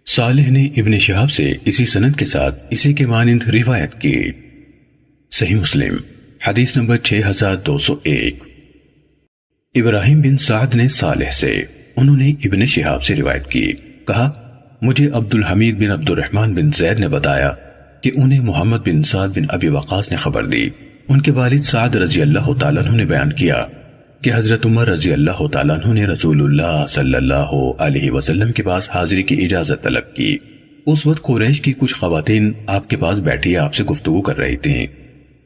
صالح نے ابن شہاب سے اسی سند کے ساتھ اسی کے مانند روایت کی۔ صحیح مسلم حدیث نمبر 6201۔ ابراہیم بن سعد نے صالح سے، انہوں نے ابن شہاب سے روایت کی، کہا مجھے عبد الحمید بن عبد الرحمن بن زید نے بتایا کہ انہیں محمد بن سعد بن ابی وقاص نے خبر دی، ان کے والد سعد رضی اللہ تعالیٰ عنہ نے بیان کیا کہ حضرت عمر رضی اللہ تعالیٰ عنہ نے رسول اللہ صلی اللہ علیہ وسلم کے پاس حاضری کی اجازت طلب کی۔ اس وقت قریش کی کچھ خواتین آپ کے پاس بیٹھی آپ سے گفتگو کر رہی تھیں،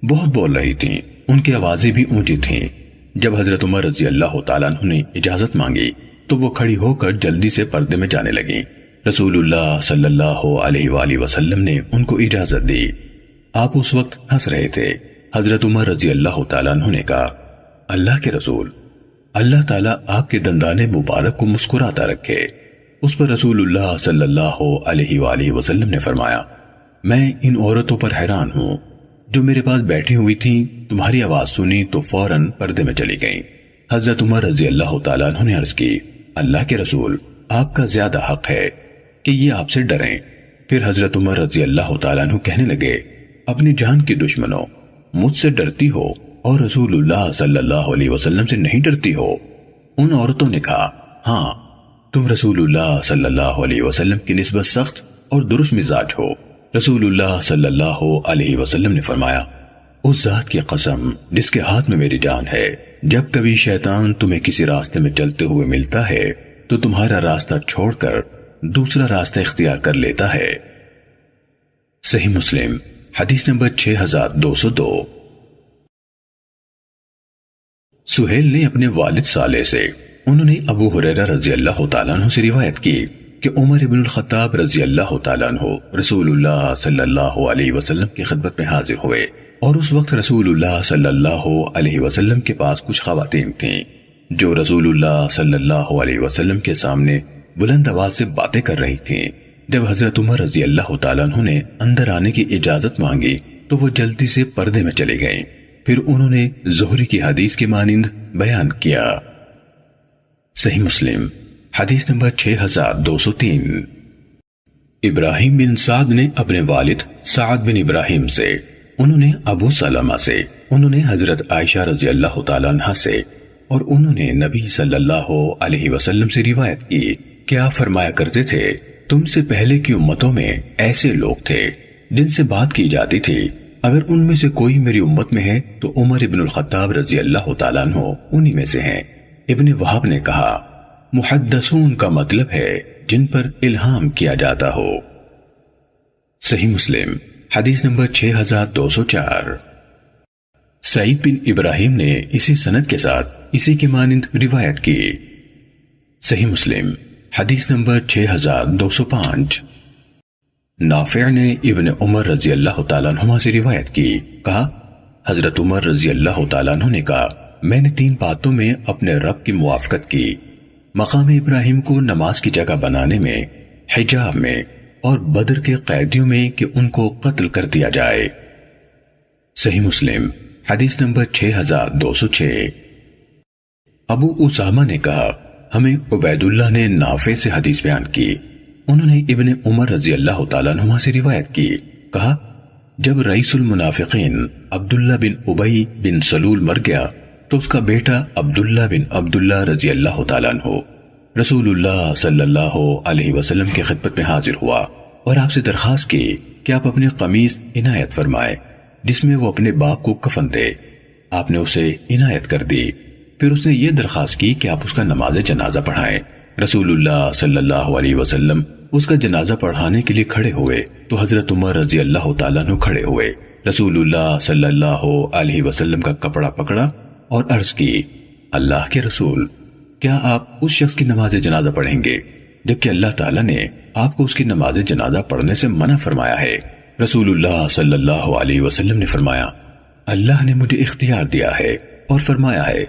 بہت بول رہی تھیں، ان کی آوازیں بھی اونچی تھیں۔ جب حضرت عمر رضی اللہ تعالیٰ عنہ نے اجازت مانگی تو وہ کھڑی ہو کر جلدی سے پردے میں جانے لگیں۔ رسول اللہ صلی اللہ علیہ وآلہ وسلم نے ان کو اجازت دی۔ آپ اس وقت ہنس رہے تھے۔ حضرت عمر رضی اللہ تعالیٰ عنہ نے کہا اللہ کے رسول، اللہ تعالیٰ آپ کے دندان مبارک کو مسکراتا رکھے۔ اس پر رسول اللہ صلی اللہ علیہ وآلہ وسلم نے فرمایا میں ان عورتوں پر حیران ہوں جو میرے پاس بیٹھی ہوئی تھیں، تمہاری آواز سنی تو فوراً پردے میں چلی گئیں۔ حضرت عمر رضی اللہ تعالیٰ عنہ نے عرض کی اللہ کے رسول، آپ کا زیادہ حق ہے کہ یہ آپ سے ڈریں۔ پھر حضرت عمر رضی اللہ تعالیٰ عنہ کہنے لگے اپنی جان کی دشمنوں، مجھ سے ڈرتی ہو اور رسول اللہ صلی اللہ علیہ وسلم سے نہیں ڈرتی ہو؟ ان عورتوں نے کہا ہاں، تم رسول اللہ صلی اللہ علیہ وسلم کی نسبت سخت اور درست مزاج ہو۔ رسول اللہ صلی اللہ علیہ وسلم نے فرمایا اس ذات کی قسم جس کے ہاتھ میں میری جان ہے، جب کبھی شیطان تمہیں کسی راستے میں چلتے ہوئے ملتا ہے تو تمہارا راستہ چھوڑ کر دوسرا راستہ اختیار کر لیتا ہے۔ صحیح مسلم حدیث نمبر 6202۔ سہیل نے اپنے والد صالح سے، انہوں نے ابو ہریرہ رضی اللہ تعالیٰ عنہ سے روایت کی کہ عمر ابن الخطاب رضی اللہ تعالیٰ عنہ رسول اللہ صلی اللہ علیہ وسلم کی خدمت میں حاضر ہوئے، اور اس وقت رسول اللہ صلی اللہ علیہ وسلم کے پاس کچھ خواتین تھیں جو رسول اللہ صلی اللہ علیہ وسلم کے سامنے بلند آواز سے باتیں کر رہی تھیں۔ جب حضرت عمر رضی اللہ تعالیٰ عنہ نے اندر آنے کی اجازت مانگی تو وہ جلدی سے پردے میں چلے گئیں۔ پھر انہوں نے زہری کی حدیث کے مانند بیان کیا۔ صحیح مسلم حدیث نمبر 6203۔ ابراہیم بن سعد نے اپنے والد سعد بن ابراہیم سے، انہوں نے ابو سلمہ سے، انہوں نے حضرت عائشہ رضی اللہ تعالیٰ عنہ سے، اور انہوں نے نبی صلی اللہ علیہ وسلم سے روایت کی کہ آپ فرمایا کرتے تھے تم سے پہلے کی امتوں میں ایسے لوگ تھے جن سے بات کی جاتی تھی، اگر ان میں سے کوئی میری امت میں ہے تو عمر ابن الخطاب رضی اللہ تعالیٰ عنہ انہی میں سے ہیں۔ ابن وہب نے کہا محدثون کا مطلب ہے جن پر الہام کیا جاتا ہو۔ صحیح مسلم حدیث نمبر 6204۔ سعید بن ابراہیم نے اسی سند کے ساتھ اسی کے مانند روایت کی۔ صحیح مسلم حدیث نمبر 6205۔ نافع نے ابن عمر رضی اللہ تعالیٰ عنہما سے روایت کی، کہا حضرت عمر رضی اللہ تعالیٰ عنہ نے کہا میں نے 3 باتوں میں اپنے رب کی موافقت کی، مقام ابراہیم کو نماز کی جگہ بنانے میں، حجاب میں، اور بدر کے قیدیوں میں کہ ان کو قتل کر دیا جائے۔ صحیح مسلم حدیث نمبر 6206۔ ابو اسامہ نے کہا ہمیں عبید اللہ نے نافع سے حدیث بیان کی، انہوں نے ابن عمر رضی اللہ تعالیٰ عنہما سے روایت کی، کہا جب رئیس المنافقین عبداللہ بن ابی بن سلول مر گیا تو اس کا بیٹا عبداللہ بن عبداللہ رضی اللہ تعالیٰ عنہ رسول اللہ صلی اللہ علیہ وسلم کی خدمت میں حاضر ہوا اور آپ سے درخواست کی کہ آپ اپنی قمیص عنایت فرمائے جس میں وہ اپنے باپ کو کفن دے۔ آپ نے اسے عنایت کر دی۔ پھر اس نے یہ درخواست کی کہ آپ اس کا نماز جنازہ پڑھائیں۔ رسول اللہ صلی اللہ علیہ وسلم اس کا جنازہ پڑھانے کے لیے کھڑے ہوئے تو حضرت عمر رضی اللہ تعالیٰ عنہ کھڑے ہوئے، رسول اللہ صلی اللہ علیہ وسلم کا کپڑا پکڑا اور عرض کی اللہ کے رسول، کیا آپ اس شخص کی نماز جنازہ پڑھیں گے جبکہ اللہ تعالیٰ نے آپ کو اس کی نماز جنازہ پڑھنے سے منع فرمایا ہے؟ رسول اللہ صلی اللہ علیہ وسلم نے فرمایا اللہ نے مجھے اختیار دیا ہے اور فرمایا ہے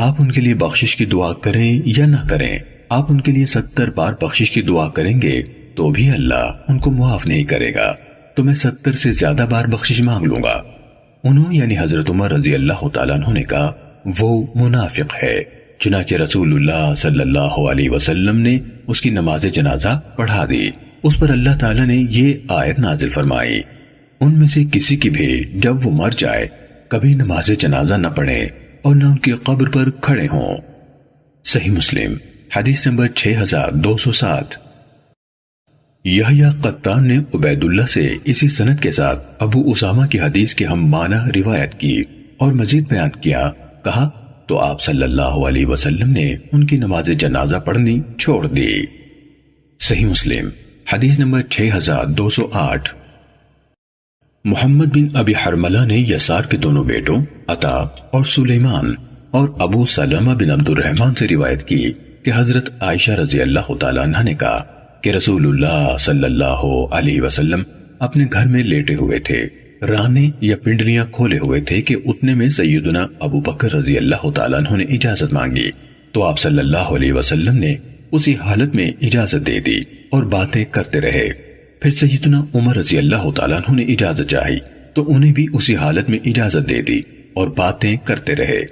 آپ ان کے لیے بخشش کی دعا کریں یا نہ کریں، آپ ان کے لیے 70 بار بخشش کی دعا کریں گے تو بھی اللہ ان کو معاف نہیں کرے گا، تو میں 70 سے زیادہ بار بخشش مانگ لوں گا۔ انہوں یعنی حضرت عمر رضی اللہ تعالیٰ عنہ نے کہا وہ منافق ہے۔ چنانچہ رسول اللہ صلی اللہ علیہ وسلم نے اس کی نماز جنازہ پڑھا دی۔ اس پر اللہ تعالیٰ نے یہ آیت نازل فرمائی، ان میں سے کسی کی بھی جب وہ مر جائے کبھی نماز جنازہ نہ پڑھے اور نہ ان کی قبر پر کھڑے ہوں۔ صحیح مسلم حدیث نمبر 6207۔ یحییٰ قطان نے عبید اللہ سے اسی سند کے ساتھ ابو اسامہ کی حدیث کے ہم معنی روایت کی اور مزید بیان کیا، کہا تو آپ صلی اللہ علیہ وسلم نے ان کی نماز جنازہ پڑھنی چھوڑ دی۔ صحیح مسلم حدیث نمبر 6208۔ محمد بن ابی حرملہ نے یسار کے دونوں بیٹوں عطا اور سلیمان اور ابو سلمہ بن عبد الرحمن سے روایت کی کہ حضرت عائشہ رضی اللہ تعالیٰ عنہ نے کہا کہ رسول اللہ صلی اللہ علیہ وسلم اپنے گھر میں لیٹے ہوئے تھے، رانے یا پنڈلیاں کھولے ہوئے تھے کہ اتنے میں سیدنا ابو بکر رضی اللہ تعالیٰ عنہ نے اجازت مانگی تو آپ صلی اللہ علیہ وسلم نے اسی حالت میں اجازت دے دی اور باتیں کرتے رہے۔ پھر سیدنا عمر رضی اللہ تعالیٰ عنہ نے اجازت چاہی تو انہیں بھی اسی حالت میں اجازت دے دی اور باتیں کرتے رہے۔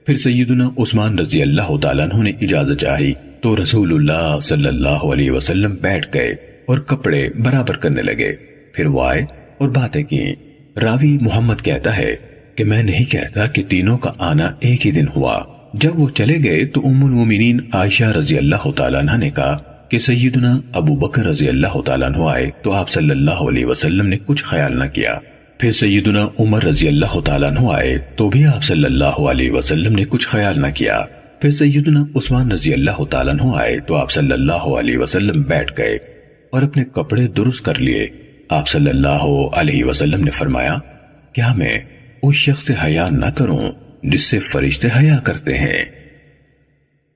پھر سیدنا عثمان رضی اللہ تعالیٰ عنہ نے اجازت چاہی تو رسول اللہ صلی اللہ علیہ وسلم بیٹھ گئے اور کپڑے برابر کرنے لگے، پھر وہ آئے اور باتیں کی۔ راوی محمد کہتا ہے کہ میں نہیں کہتا کہ تینوں کا آنا ایک ہی دن ہوا۔ جب وہ چلے گئے تو ام المومنین عائشہ رضی اللہ تعالیٰ عنہ نے کہا کہ سیدنا ابو بکر رضی اللہ تعالیٰ عنہ آئے تو آپ صلی اللہ علیہ وسلم نے کچھ خیال نہ کیا۔ پھر سیدنا عمر رضی اللہ تعالیٰ عنہ آئے تو بھی آپ صلی اللہ علیہ وسلم نے کچھ خیال نہ کیا۔ پھر سیدنا عثمان رضی اللہ تعالیٰ عنہ آئے تو آپ صلی اللہ علیہ وسلم بیٹھ گئے اور اپنے کپڑے درست کر لیے۔ آپ صلی اللہ علیہ وسلم نے فرمایا، کیا میں اس شخص سے حیا نہ کروں جس سے فرشتے حیا کرتے ہیں؟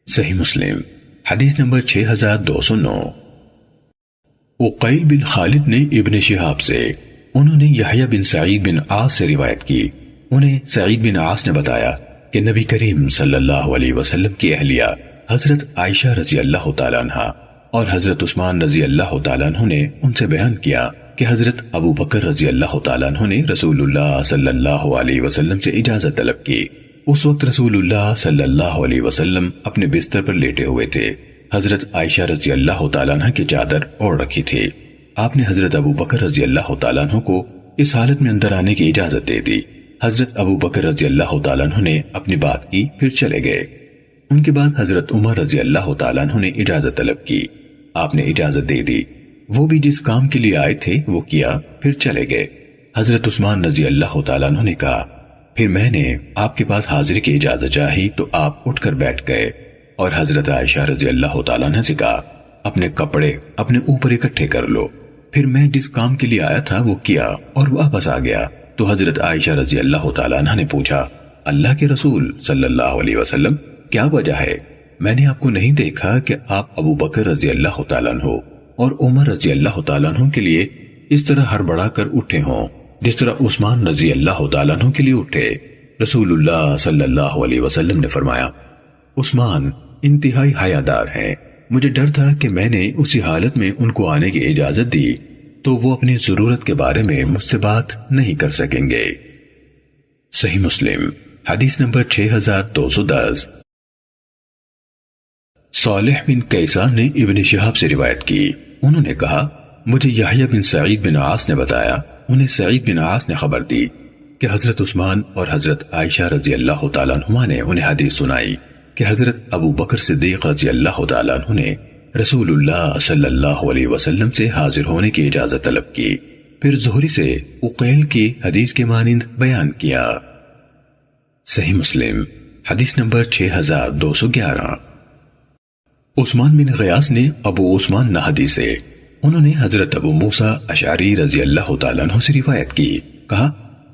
صحیح مسلم حدیث نمبر 6209۔ عقیل بن خالد نے ابن شہاب سے، انہوں نے یحییٰ بن سعید بن عاص سے روایت کی، انہیں سعید بن عاص نے بتایا کہ نبی کریم صلی اللہ علیہ وسلم کی اہلیہ حضرت عائشہ رضی اللہ تعالیٰ عنہ اور حضرت عثمان رضی اللہ تعالیٰ عنہ نے ان سے بیان کیا کہ حضرت ابو بکر رضی اللہ تعالیٰ عنہ نے رسول اللہ صلی اللہ علیہ وسلم سے اجازت طلب کی۔ اس وقت رسول اللہ صلی اللہ علیہ وسلم اپنے بستر پر لیٹے ہوئے تھے، حضرت عائشہ رضی اللہ تعالیٰ عنہ کی چادر اوڑھ رکھی تھی۔ آپ نے حضرت ابو بکر رضی اللہ تعالیٰ عنہ کو اس حالت میں اندر آنے کی اجازت دے دی۔ حضرت ابو بکر رضی اللہ تعالیٰ عنہ نے اپنی بات کی، پھر چلے گئے۔ ان کے بعد حضرت عمر رضی اللہ تعالیٰ عنہ نے اجازت طلب کی، آپ نے اجازت دے دی، وہ بھی جس کام کے لیے آئے تھے وہ کیا، پھر چلے گئے۔ حضرت عثمان رضی اللہ تعالیٰ عنہ نے کہا، پھر میں نے آپ کے پاس حاضری کی اجازت چاہی تو آپ اٹھ کر بیٹھ گئے اور حضرت عائشہ رضی اللہ تعالیٰ عنہ سے کہا، اپنے کپڑے اپنے اوپر اکٹھے کر لو۔ پھر میں جس کام کے لیے آیا تھا وہ کیا اور واپس آ گیا تو حضرت عائشہ رضی اللہ تعالیٰ عنہ نے پوچھا، اللہ کے رسول صلی اللہ علیہ وسلم کیا وجہ ہے؟ میں نے آپ کو نہیں دیکھا کہ آپ ابو بکر رضی اللہ تعالیٰ عنہ اور عمر رضی اللہ تعالیٰ عنہ کے لیے اس طرح ہڑبڑا کر اٹھے ہوں جس طرح عثمان رضی اللہ تعالیٰ عنہ کے لیے اٹھے۔ رسول اللہ صلی اللہ علیہ وسلم نے فرمایا، عثمان انتہائی حیادار ہیں، مجھے ڈر تھا کہ میں نے اسی حالت میں ان کو آنے کی اجازت دی تو وہ اپنی ضرورت کے بارے میں مجھ سے بات نہیں کر سکیں گے۔ صحیح مسلم حدیث نمبر 6210۔ صالح بن کیسان نے ابن شہاب سے روایت کی، انہوں نے کہا، مجھے یحییٰ بن سعید بن عاص نے بتایا، انہیں سعید بن عاص نے خبر دی کہ حضرت عثمان اور حضرت عائشہ رضی اللہ تعالیٰ عنہما نے انہیں حدیث سنائی کہ حضرت ابو بکر صدیق رضی اللہ تعالیٰ عنہ نے رسول اللہ صلی اللہ علیہ وسلم سے حاضر ہونے کی اجازت طلب کی، پھر زہری سے عقیل کی حدیث کے مانند بیان کیا۔ صحیح مسلم حدیث نمبر 6211۔ عثمان بن غیاث نے ابو عثمان نہدی سے، انہوں نے حضرت ابو موسیٰ اشعری رضی اللہ تعالیٰ عنہ سے روایت کی، کہا،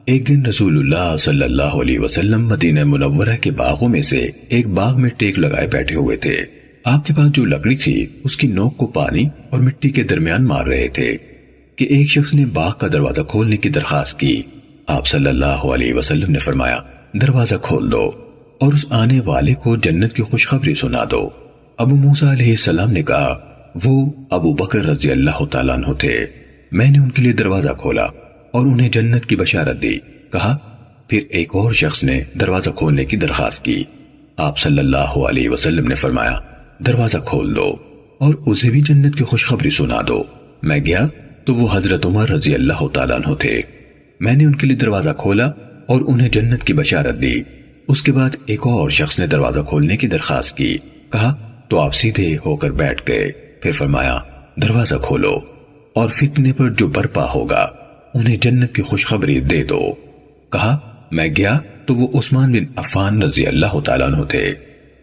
ایک دن رسول اللہ صلی اللہ علیہ وسلم مدینہ منورہ کے باغوں میں سے ایک باغ میں ٹیک لگائے بیٹھے ہوئے تھے۔ آپ کے پاس جو لکڑی تھی اس کی نوک کو پانی اور مٹی کے درمیان مار رہے تھے کہ ایک شخص نے باغ کا دروازہ کھولنے کی درخواست کی۔ آپ صلی اللہ علیہ وسلم نے فرمایا، دروازہ کھول دو اور اس آنے والے کو جنت کی خوشخبری سنا دو۔ ابو موسیٰ علیہ السلام نے کہا، وہ ابو بکر رضی اللہ تعالیٰ عنہ تھے۔ میں نے ان کے لیے دروازہ کھولا اور انہیں جنت کی بشارت دی، کہا، پھر ایک اور شخص نے دروازہ کھولنے کی درخواست کی۔ آپ صلی اللہ علیہ وسلم نے فرمایا، دروازہ کھول دو اور اسے بھی جنت کی خوشخبری سنا دو۔ میں گیا تو وہ حضرت عمر رضی اللہ تعالیٰ عنہ تھے۔ میں نے ان کے لیے دروازہ کھولا اور انہیں جنت کی بشارت دی۔ اس کے بعد ایک اور شخص نے دروازہ کھولنے کی درخواست کی، کہا تو آپ سیدھے ہو کر بیٹھ گئے۔ پھر فرمایا دروازہ کھولو اور فتنے پر جو برپا ہوگا انہیں جنت کی خوشخبری دے دو۔ کہا میں گیا تو وہ عثمان بن عفان رضی اللہ تعالیٰ عنہ تھے۔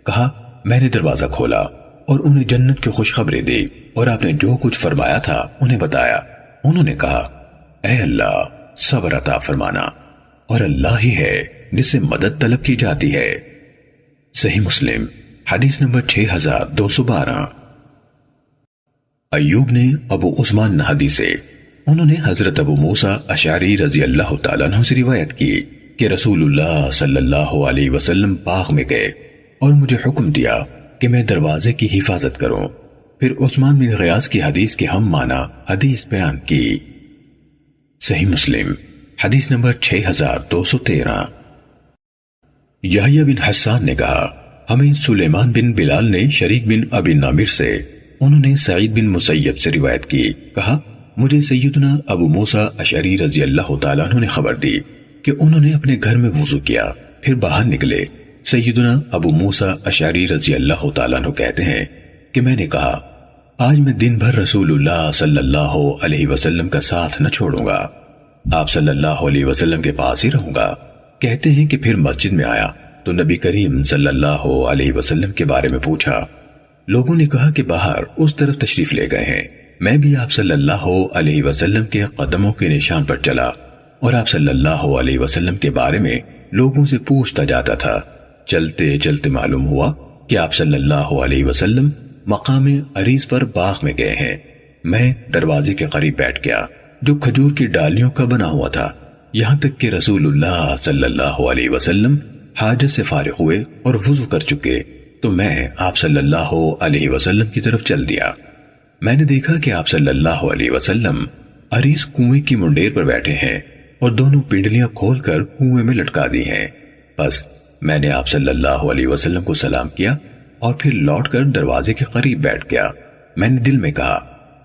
کہا میں نے دروازہ کھولا اور انہیں جنت کی خوشخبری دی اور آپ نے جو کچھ فرمایا تھا انہیں بتایا۔ انہوں نے کہا اے اللہ صبر عطا فرمانا، اور اللہ ہی ہے جس سے مدد طلب کی جاتی ہے۔ صحیح مسلم حدیث نمبر 6212۔ ایوب نے ابو عثمان نہدی سے، انہوں نے حضرت ابو موسیٰ اشعری رضی اللہ تعالیٰ عنہ سے روایت کی کہ رسول اللہ صلی اللہ علیہ وسلم باغ میں گئے اور مجھے حکم دیا کہ میں دروازے کی حفاظت کروں۔ پھر عثمان بن غیاث کی حدیث کے ہم معنی حدیث بیان کی۔ صحیح مسلم حدیث نمبر 6213۔ یحییٰ بن حسان نے کہا ہمیں سلیمان بن بلال نے شریک بن ابی نامر سے، انہوں نے سعید بن مسیب سے روایت کی، کہا مجھے سیدنا ابو موسیٰ اشعری رضی اللہ تعالیٰ عنہ نے خبر دی کہ انہوں نے اپنے گھر میں وضو کیا، پھر باہر نکلے۔ سیدنا ابو موسیٰ اشعری رضی اللہ تعالیٰ عنہ کہتے ہیں کہ میں نے کہا آج میں دن بھر رسول اللہ صلی اللہ علیہ وسلم کا ساتھ نہ چھوڑوں گا، آپ صلی اللہ علیہ وسلم کے پاس ہی رہوں گا۔ کہتے ہیں کہ پھر مسجد میں آیا تو نبی کریم صلی اللہ علیہ وسلم کے بارے میں پوچھا۔ لوگوں نے کہا کہ باہر اس طرف تشریف لے گئے ہیں۔ میں بھی آپ صلی اللہ علیہ وسلم کے قدموں کے نشان پر چلا اور آپ صلی اللہ علیہ وسلم کے بارے میں لوگوں سے پوچھتا جاتا تھا۔ چلتے چلتے معلوم ہوا کہ آپ صلی اللہ علیہ وسلم مقام عریض پر باغ میں گئے ہیں۔ میں دروازے کے قریب بیٹھ گیا جو کھجور کی ڈالیوں کا بنا ہوا تھا، یہاں تک کہ رسول اللہ صلی اللہ علیہ وسلم حاجت سے فارغ ہوئے اور وضو کر چکے تو میں آپ صلی اللہ علیہ وسلم کی طرف چل دیا۔ میں نے دیکھا کہ آپ صلی اللہ علیہ وسلم عریض کنویں کی منڈیر پر بیٹھے ہیں اور دونوں پنڈلیاں کھول کر کنویں میں لٹکا دی ہیں۔ بس میں نے آپ صلی اللہ علیہ وسلم کو سلام کیا اور پھر لوٹ کر دروازے کے قریب بیٹھ گیا۔ میں نے دل میں کہا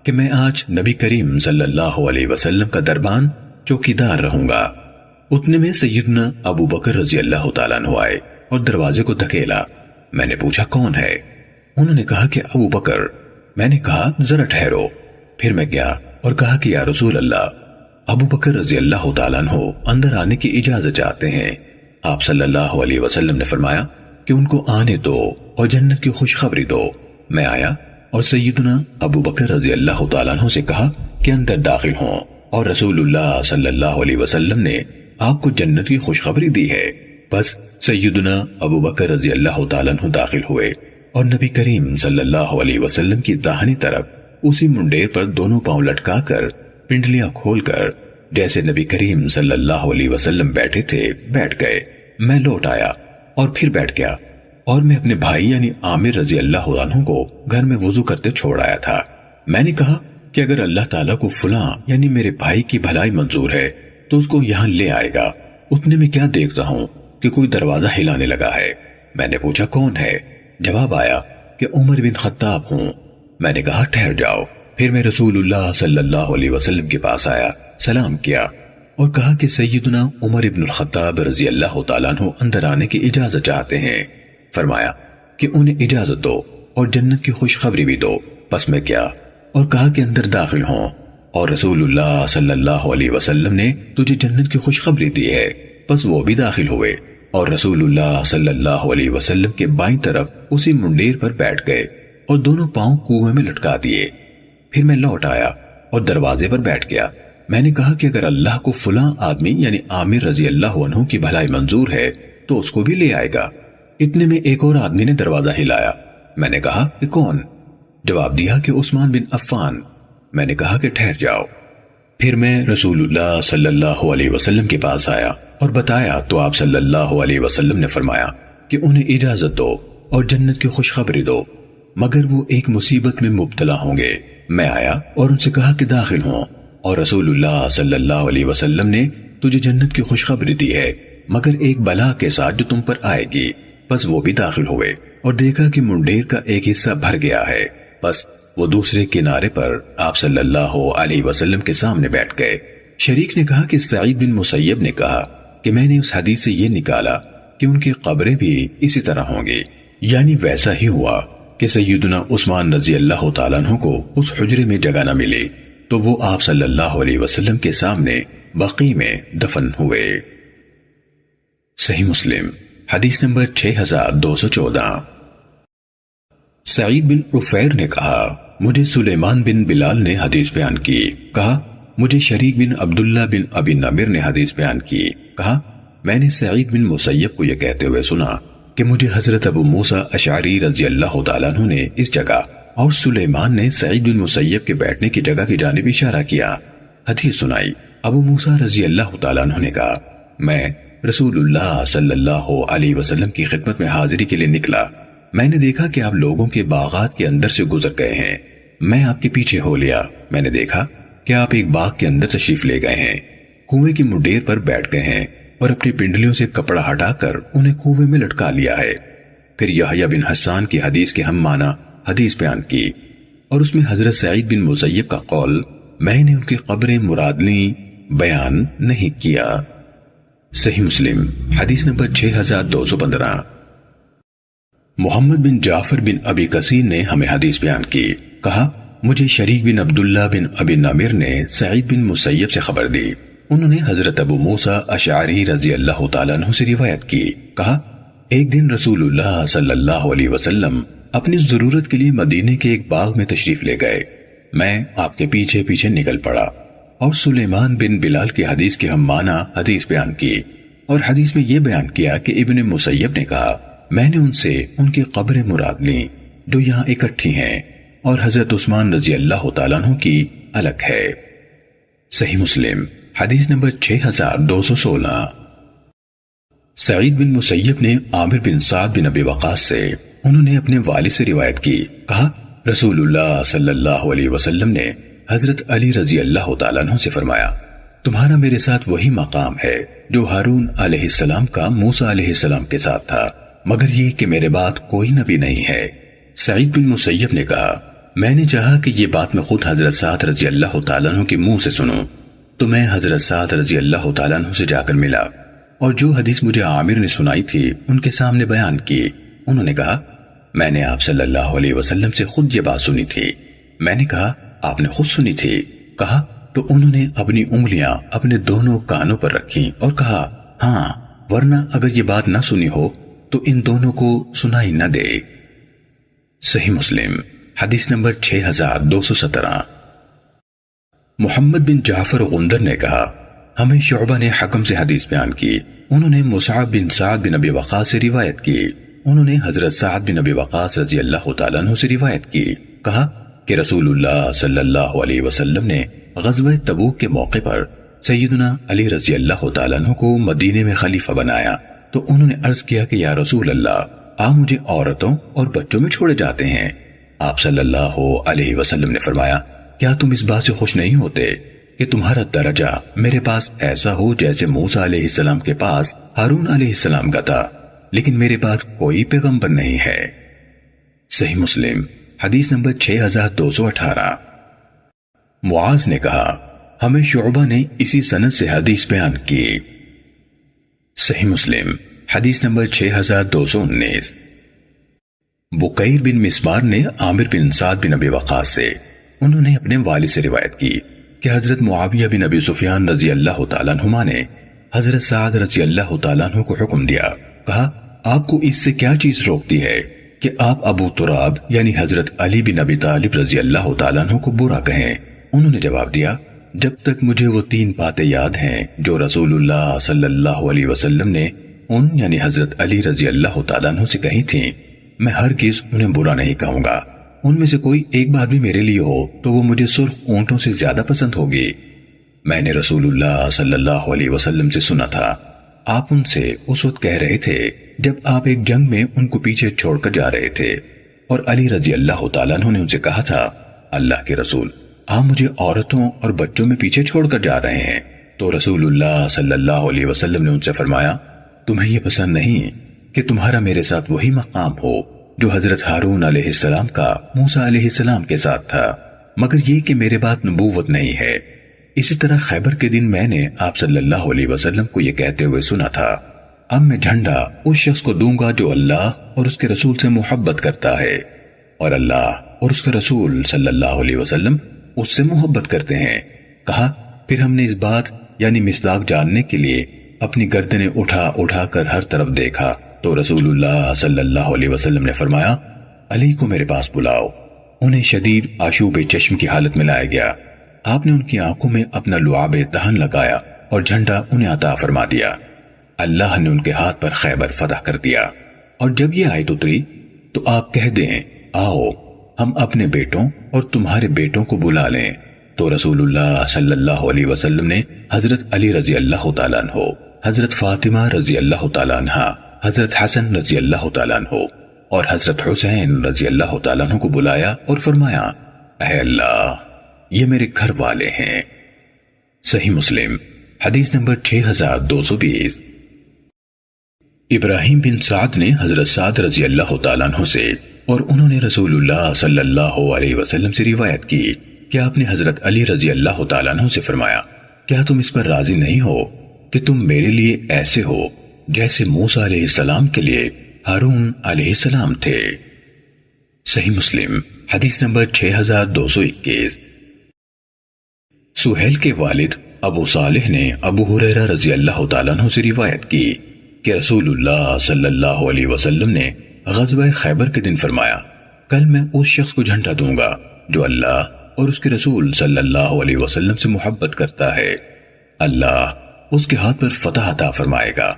کہ میں آج نبی کریم صلی اللہ علیہ وسلم کا دربان چوکیدار رہوں گا۔ اتنے میں سیدنا ابو بکر رضی اللہ تعالیٰ عنہ آئے اور دروازے کو دھکیلا۔ میں نے پوچھا کون ہے؟ انہوں نے کہا کہ ابو بکر۔ میں نے کہا ذرا ٹھہرو۔ پھر میں گیا اور کہا کہ یا رسول اللہ، ابو بکر رضی اللہ تعالیٰ عنہ اندر آنے کی اجازت چاہتے ہیں۔ آپ صلی اللہ علیہ وسلم نے فرمایا کہ ان کو آنے دو اور جنت کی خوشخبری دو۔ میں آیا اور سیدنا ابو بکر رضی اللہ تعالیٰ عنہ سے کہا کہ اندر داخل ہوں، اور رسول اللہ صلی اللہ علیہ وسلم نے آپ کو جنت کی خوشخبری دی ہے۔ بس سیدنا ابو بکر رضی اللہ تعالیٰ عنہ داخل ہوئے اور نبی کریم صلی اللہ علیہ وسلم کی داہنی طرف اسی منڈیر پر دونوں پاؤں لٹکا کر پنڈلیاں کھول کر جیسے نبی کریم صلی اللہ علیہ وسلم بیٹھے تھے بیٹھ گئے۔ میں لوٹ آیا اور پھر بیٹھ گیا، اور میں اپنے بھائی یعنی عامر رضی اللہ عنہ کو گھر میں وضو کرتے چھوڑ آیا تھا۔ میں نے کہا کہ اگر اللہ تعالیٰ کو فلاں یعنی میرے بھائی کی بھلائی منظور ہے تو اس کو یہاں لے آئے گا۔ اتنے میں کیا دیکھتا ہوں کہ کوئی دروازہ ہلانے لگا ہے۔ میں نے پوچھا کون ہے؟ جواب آیا کہ عمر بن خطاب ہوں۔ میں نے کہا ٹھہر جاؤ۔ پھر میں رسول اللہ صلی اللہ علیہ وسلم کے پاس آیا، سلام کیا اور کہا کہ سیدنا عمر بن الخطاب رضی اللہ تعالیٰ عنہ اندر آنے کی اجازت چاہتے ہیں۔ فرمایا کہ انہیں اجازت دو اور جنت کی خوشخبری بھی دو۔ پس میں کیا اور کہا کہ اندر داخل ہوں، اور رسول اللہ صلی اللہ علیہ وسلم نے تجھے جنت کی خوشخبری دی ہے۔ پس وہ بھی داخل ہوئے اور رسول اللہ صلی اللہ علیہ وسلم کے بائیں طرف اسی منڈیر پر بیٹھ گئے اور دونوں پاؤں کنویں میں لٹکا دیے۔ پھر میں لوٹ آیا اور دروازے پر بیٹھ گیا۔ میں نے کہا کہ اگر اللہ کو فلاں آدمی یعنی عامر رضی اللہ عنہ کی بھلائی منظور ہے تو اس کو بھی لے آئے گا۔ اتنے میں ایک اور آدمی نے دروازہ ہلایا۔ میں نے کہا کہ کون؟ جواب دیا کہ عثمان بن عفان۔ میں نے کہا کہ ٹھہر جاؤ۔ پھر میں رسول اللہ صلی اللہ علیہ وسلم کے پاس آیا اور بتایا تو آپ صلی اللہ علیہ وسلم نے فرمایا کہ انہیں اجازت دو اور جنت کی خوشخبری دو، مگر وہ ایک مصیبت میں مبتلا ہوں گے۔ میں آیا اور ان سے کہا کہ داخل ہوں، اور رسول اللہ صلی اللہ علیہ وسلم نے تجھے جنت کی خوشخبری دی ہے مگر ایک بلا کے ساتھ جو تم پر آئے گی۔ بس وہ بھی داخل ہوئے اور دیکھا کہ منڈیر کا ایک حصہ بھر گیا ہے۔ بس وہ دوسرے کنارے پر آپ صلی اللہ علیہ وسلم کے سامنے بیٹھ گئے۔ شریک نے کہا کہ سعید بن مسیب نے کہا کہ میں نے اس حدیث سے یہ نکالا کہ ان کی قبریں بھی اسی طرح ہوں گی، یعنی ویسا ہی ہوا کہ سیدنا عثمان رضی اللہ تعالیٰ عنہ کو اس حجرے میں جگہ نہ ملی تو وہ آپ صلی اللہ علیہ وسلم کے سامنے بقیع میں دفن ہوئے۔ صحیح مسلم حدیث نمبر 6214۔ سعید بن عفیر نے کہا مجھے سلیمان بن بلال نے حدیث بیان کی، کہا مجھے شریک بن عبداللہ بن ابی نمر نے حدیث بیان کی، کہا میں نے سعید بن مسیب کو یہ کہتے ہوئے سنا کہ مجھے حضرت ابو موسیٰ اشعری رضی اللہ تعالیٰ عنہ نے اس جگہ اور سلیمان نے سعید بن مسیب کے بیٹھنے کی جگہ کی جانب اشارہ کیا۔ حدیث سنائی۔ ابو موسیٰ رضی اللہ تعالیٰ عنہ نے کہا میں رسول اللہ صلی اللہ علیہ وسلم کی خدمت میں حاضری کے لیے نکلا، میں نے دیکھا کہ آپ لوگوں کے باغات کے اندر سے گزر گئے ہیں، میں آپ کے پیچھے ہو لیا، میں نے دیکھا کہ آپ ایک باغ کے اندر تشریف لے گئے ہیں، کنویں کی مڈیر پر بیٹھ گئے ہیں اور اپنی پنڈلیوں سے کپڑا ہٹا کر انہیں کنویں میں لٹکا لیا ہے۔ پھر یحییٰ بن حسان کی حدیث کے ہم معنی حدیث بیان کی اور اس میں حضرت سعید بن مسیب کا قول میں نے ان کی قبریں مراد لیں بیان نہیں کیا۔ صحیح مسلم حدیث نمبر 6215۔ محمد بن جعفر بن ابی کثیر نے ہمیں حدیث بیان کی، کہا مجھے شریک بن عبداللہ بن ابی نمر نے سعید بن مسیب سے خبر دی، انہوں نے حضرت ابو موسیٰ اشعری رضی اللہ تعالیٰ عنہ سے روایت کی، کہا ایک دن رسول اللہ صلی اللہ علیہ وسلم اپنی ضرورت کے لیے مدینے کے ایک باغ میں تشریف لے گئے، میں آپ کے پیچھے پیچھے نکل پڑا اور سلیمان بن بلال کی حدیث کے ہم معنی حدیث بیان کی، اور حدیث میں یہ بیان کیا کہ ابن مسیب نے کہا میں نے ان سے ان کی قبریں مراد لیں جو یہاں اکٹھی ہیں اور حضرت عثمان رضی اللہ تعالیٰ عنہ کی الگ ہے۔ صحیح مسلم حدیث نمبر 6216۔ سعید بن مسیب نے عامر بن سعد بن ابی وقاص سے انہوں نے اپنے والد سے روایت کی، کہا رسول اللہ صلی اللہ علیہ وسلم نے حضرت علی رضی اللہ تعالیٰ عنہ سے فرمایا تمہارا میرے ساتھ وہی مقام ہے جو ہارون علیہ السلام کا موسیٰ علیہ السلام کے ساتھ تھا، مگر یہ کہ میرے بعد کوئی نبی نہیں ہے۔ سعید بن مسیب نے کہا میں نے چاہا کہ یہ بات میں خود حضرت سعد رضی اللہ تعالیٰ عنہ کے منہ سے سنوں، تو میں حضرت سعد رضی اللہ تعالیٰ عنہ سے جا کر ملا اور جو حدیث مجھے عامر نے سنائی تھی ان کے سامنے بیان کی۔ انہوں نے کہا میں نے آپ صلی اللہ علیہ وسلم سے خود یہ بات سنی تھی۔ میں نے کہا آپ نے خود سنی تھی؟ کہا تو انہوں نے اپنی انگلیاں اپنے دونوں کانوں پر رکھیں اور کہا ہاں، ورنہ اگر یہ بات نہ سنی ہو تو ان دونوں کو سنائی نہ دے۔ صحیح مسلم حدیث نمبر 6217۔ محمد بن جعفر غندر نے کہا ہمیں شعبہ نے حکم سے حدیث بیان کی، انہوں نے مصعب بن سعد بن ابی وقاص سے روایت کی، انہوں نے حضرت سعد بن ابی وقاص رضی اللہ تعالیٰ عنہ سے روایت کی، کہا کہ رسول اللہ صلی اللہ علیہ وسلم نے غزوہ تبوک کے موقع پر سیدنا علی رضی اللہ تعالیٰ عنہ کو مدینے میں خلیفہ بنایا، تو انہوں نے عرض کیا کہ یا رسول اللہ آپ مجھے عورتوں اور بچوں میں چھوڑے جاتے ہیں۔ آپ صلی اللہ علیہ وسلم نے فرمایا کیا تم اس بات سے خوش نہیں ہوتے کہ تمہارا درجہ میرے پاس ایسا ہو جیسے موسیٰ علیہ السلام کے پاس ہارون علیہ السلام کا تھا، لیکن میرے پاس کوئی پیغمبر نہیں ہے۔ صحیح مسلم حدیث نمبر 6218۔ معاذ نے کہا ہمیں شعبہ نے اسی سند سے حدیث بیان کی۔ صحیح مسلم حدیث نمبر 6219۔ بقیر بن مسمار نے عامر بن سعد بن ابی وقاص سے انہوں نے اپنے والد سے روایت کی کہ حضرت معاویہ بن ابی سفیان رضی اللہ تعالیٰ عنہما نے حضرت سعد رضی اللہ تعالیٰ عنہ کو حکم دیا، کہا آپ کو اس سے کیا چیز روکتی ہے کہ آپ ابو تراب یعنی حضرت علی بن ابی طالب رضی اللہ تعالیٰ عنہ کو برا کہیں؟ انہوں نے جواب دیا جب تک مجھے وہ 3 باتیں یاد ہیں جو رسول اللہ صلی اللہ علیہ وسلم نے ان یعنی حضرت علی رضی اللہ تعالیٰ عنہ سے کہی تھیں، میں ہرگز انہیں برا نہیں کہوں گا۔ ان میں سے کوئی ایک بات بھی میرے لیے ہو تو وہ مجھے سرخ اونٹوں سے زیادہ پسند ہوگی۔ میں نے رسول اللہ صلی اللہ علیہ وسلم سے سنا تھا، آپ ان سے اس وقت کہہ رہے تھے جب آپ ایک جنگ میں ان کو پیچھے چھوڑ کر جا رہے تھے، اور علی رضی اللہ تعالیٰ عنہ نے ان سے کہا تھا اللہ کے رسول آپ مجھے عورتوں اور بچوں میں پیچھے چھوڑ کر جا رہے ہیں، تو رسول اللہ صلی اللہ علیہ وسلم نے ان سے فرمایا تمہیں یہ پسند نہیں کہ تمہارا میرے ساتھ وہی مقام ہو جو حضرت ہارون علیہ السلام کا موسیٰ علیہ السلام کے ساتھ تھا، مگر یہ کہ میرے بعد نبوت نہیں ہے۔ اسی طرح خیبر کے دن میں نے آپ صلی اللہ علیہ وسلم کو یہ کہتے ہوئے سنا تھا، اب میں جھنڈا اس شخص کو دوں گا جو اللہ اور اس کے رسول سے محبت کرتا ہے، اور اللہ اور اس کے رسول صلی اللہ علیہ وسلم اس سے محبت کرتے ہیں۔ کہا پھر ہم نے اس بات یعنی مصداق جاننے کے لیے اپنی گردنیں اٹھا اٹھا کر ہر طرف دیکھا تو رسول اللہ صلی اللہ علیہ وسلم نے فرمایا، علی کو میرے پاس بلاؤ۔ انہیں شدید آشوب چشم کی حالت میں لایا گیا۔ آپ نے ان کی آنکھوں میں اپنا لعاب دہن لگایا اور جھنڈا انہیں عطا فرما دیا۔ اللہ نے ان کے ہاتھ پر خیبر فتح کر دیا۔ اور جب یہ آیت اتری تو آپ کہہ دیں، آؤ ہم اپنے بیٹوں اور تمہارے بیٹوں کو بلا لیں۔ تو رسول اللہ صلی اللہ علیہ وسلم نے حضرت علی رضی اللہ تعالیٰ عنہ، حضرت فاطمہ رضی اللہ تعالیٰ عنہ، حضرت حسن رضی اللہ تعالیٰ عنہ اور حضرت حسین رضی اللہ تعالیٰ عنہ کو بلایا اور فرمایا، اے اللہ یہ میرے گھر والے ہیں۔ صحیح مسلم حدیث نمبر 6220۔ ابراہیم بن سعد نے حضرت سعد رضی اللہ تعالیٰ عنہ سے اور انہوں نے رسول اللہ صلی اللہ علیہ وسلم سے روایت کی کہ آپ نے حضرت علی رضی اللہ تعالیٰ عنہ سے فرمایا، کیا تم اس پر راضی نہیں ہو کہ تم میرے لیے ایسے ہو جیسے موسیٰ علیہ السلام کے لیے ہارون علیہ السلام تھے؟ صحیح مسلم حدیث نمبر 6221۔ سہیل کے والد ابو صالح نے ابو ہریرہ رضی اللہ تعالیٰ عنہ سے روایت کی کہ رسول اللہ صلی اللہ علیہ وسلم نے غزوہ خیبر کے دن فرمایا، کل میں اس شخص کو جھنڈا دوں گا جو اللہ اور اس کے رسول صلی اللہ علیہ وسلم سے محبت کرتا ہے، اللہ اس کے ہاتھ پر فتح عطا فرمائے گا۔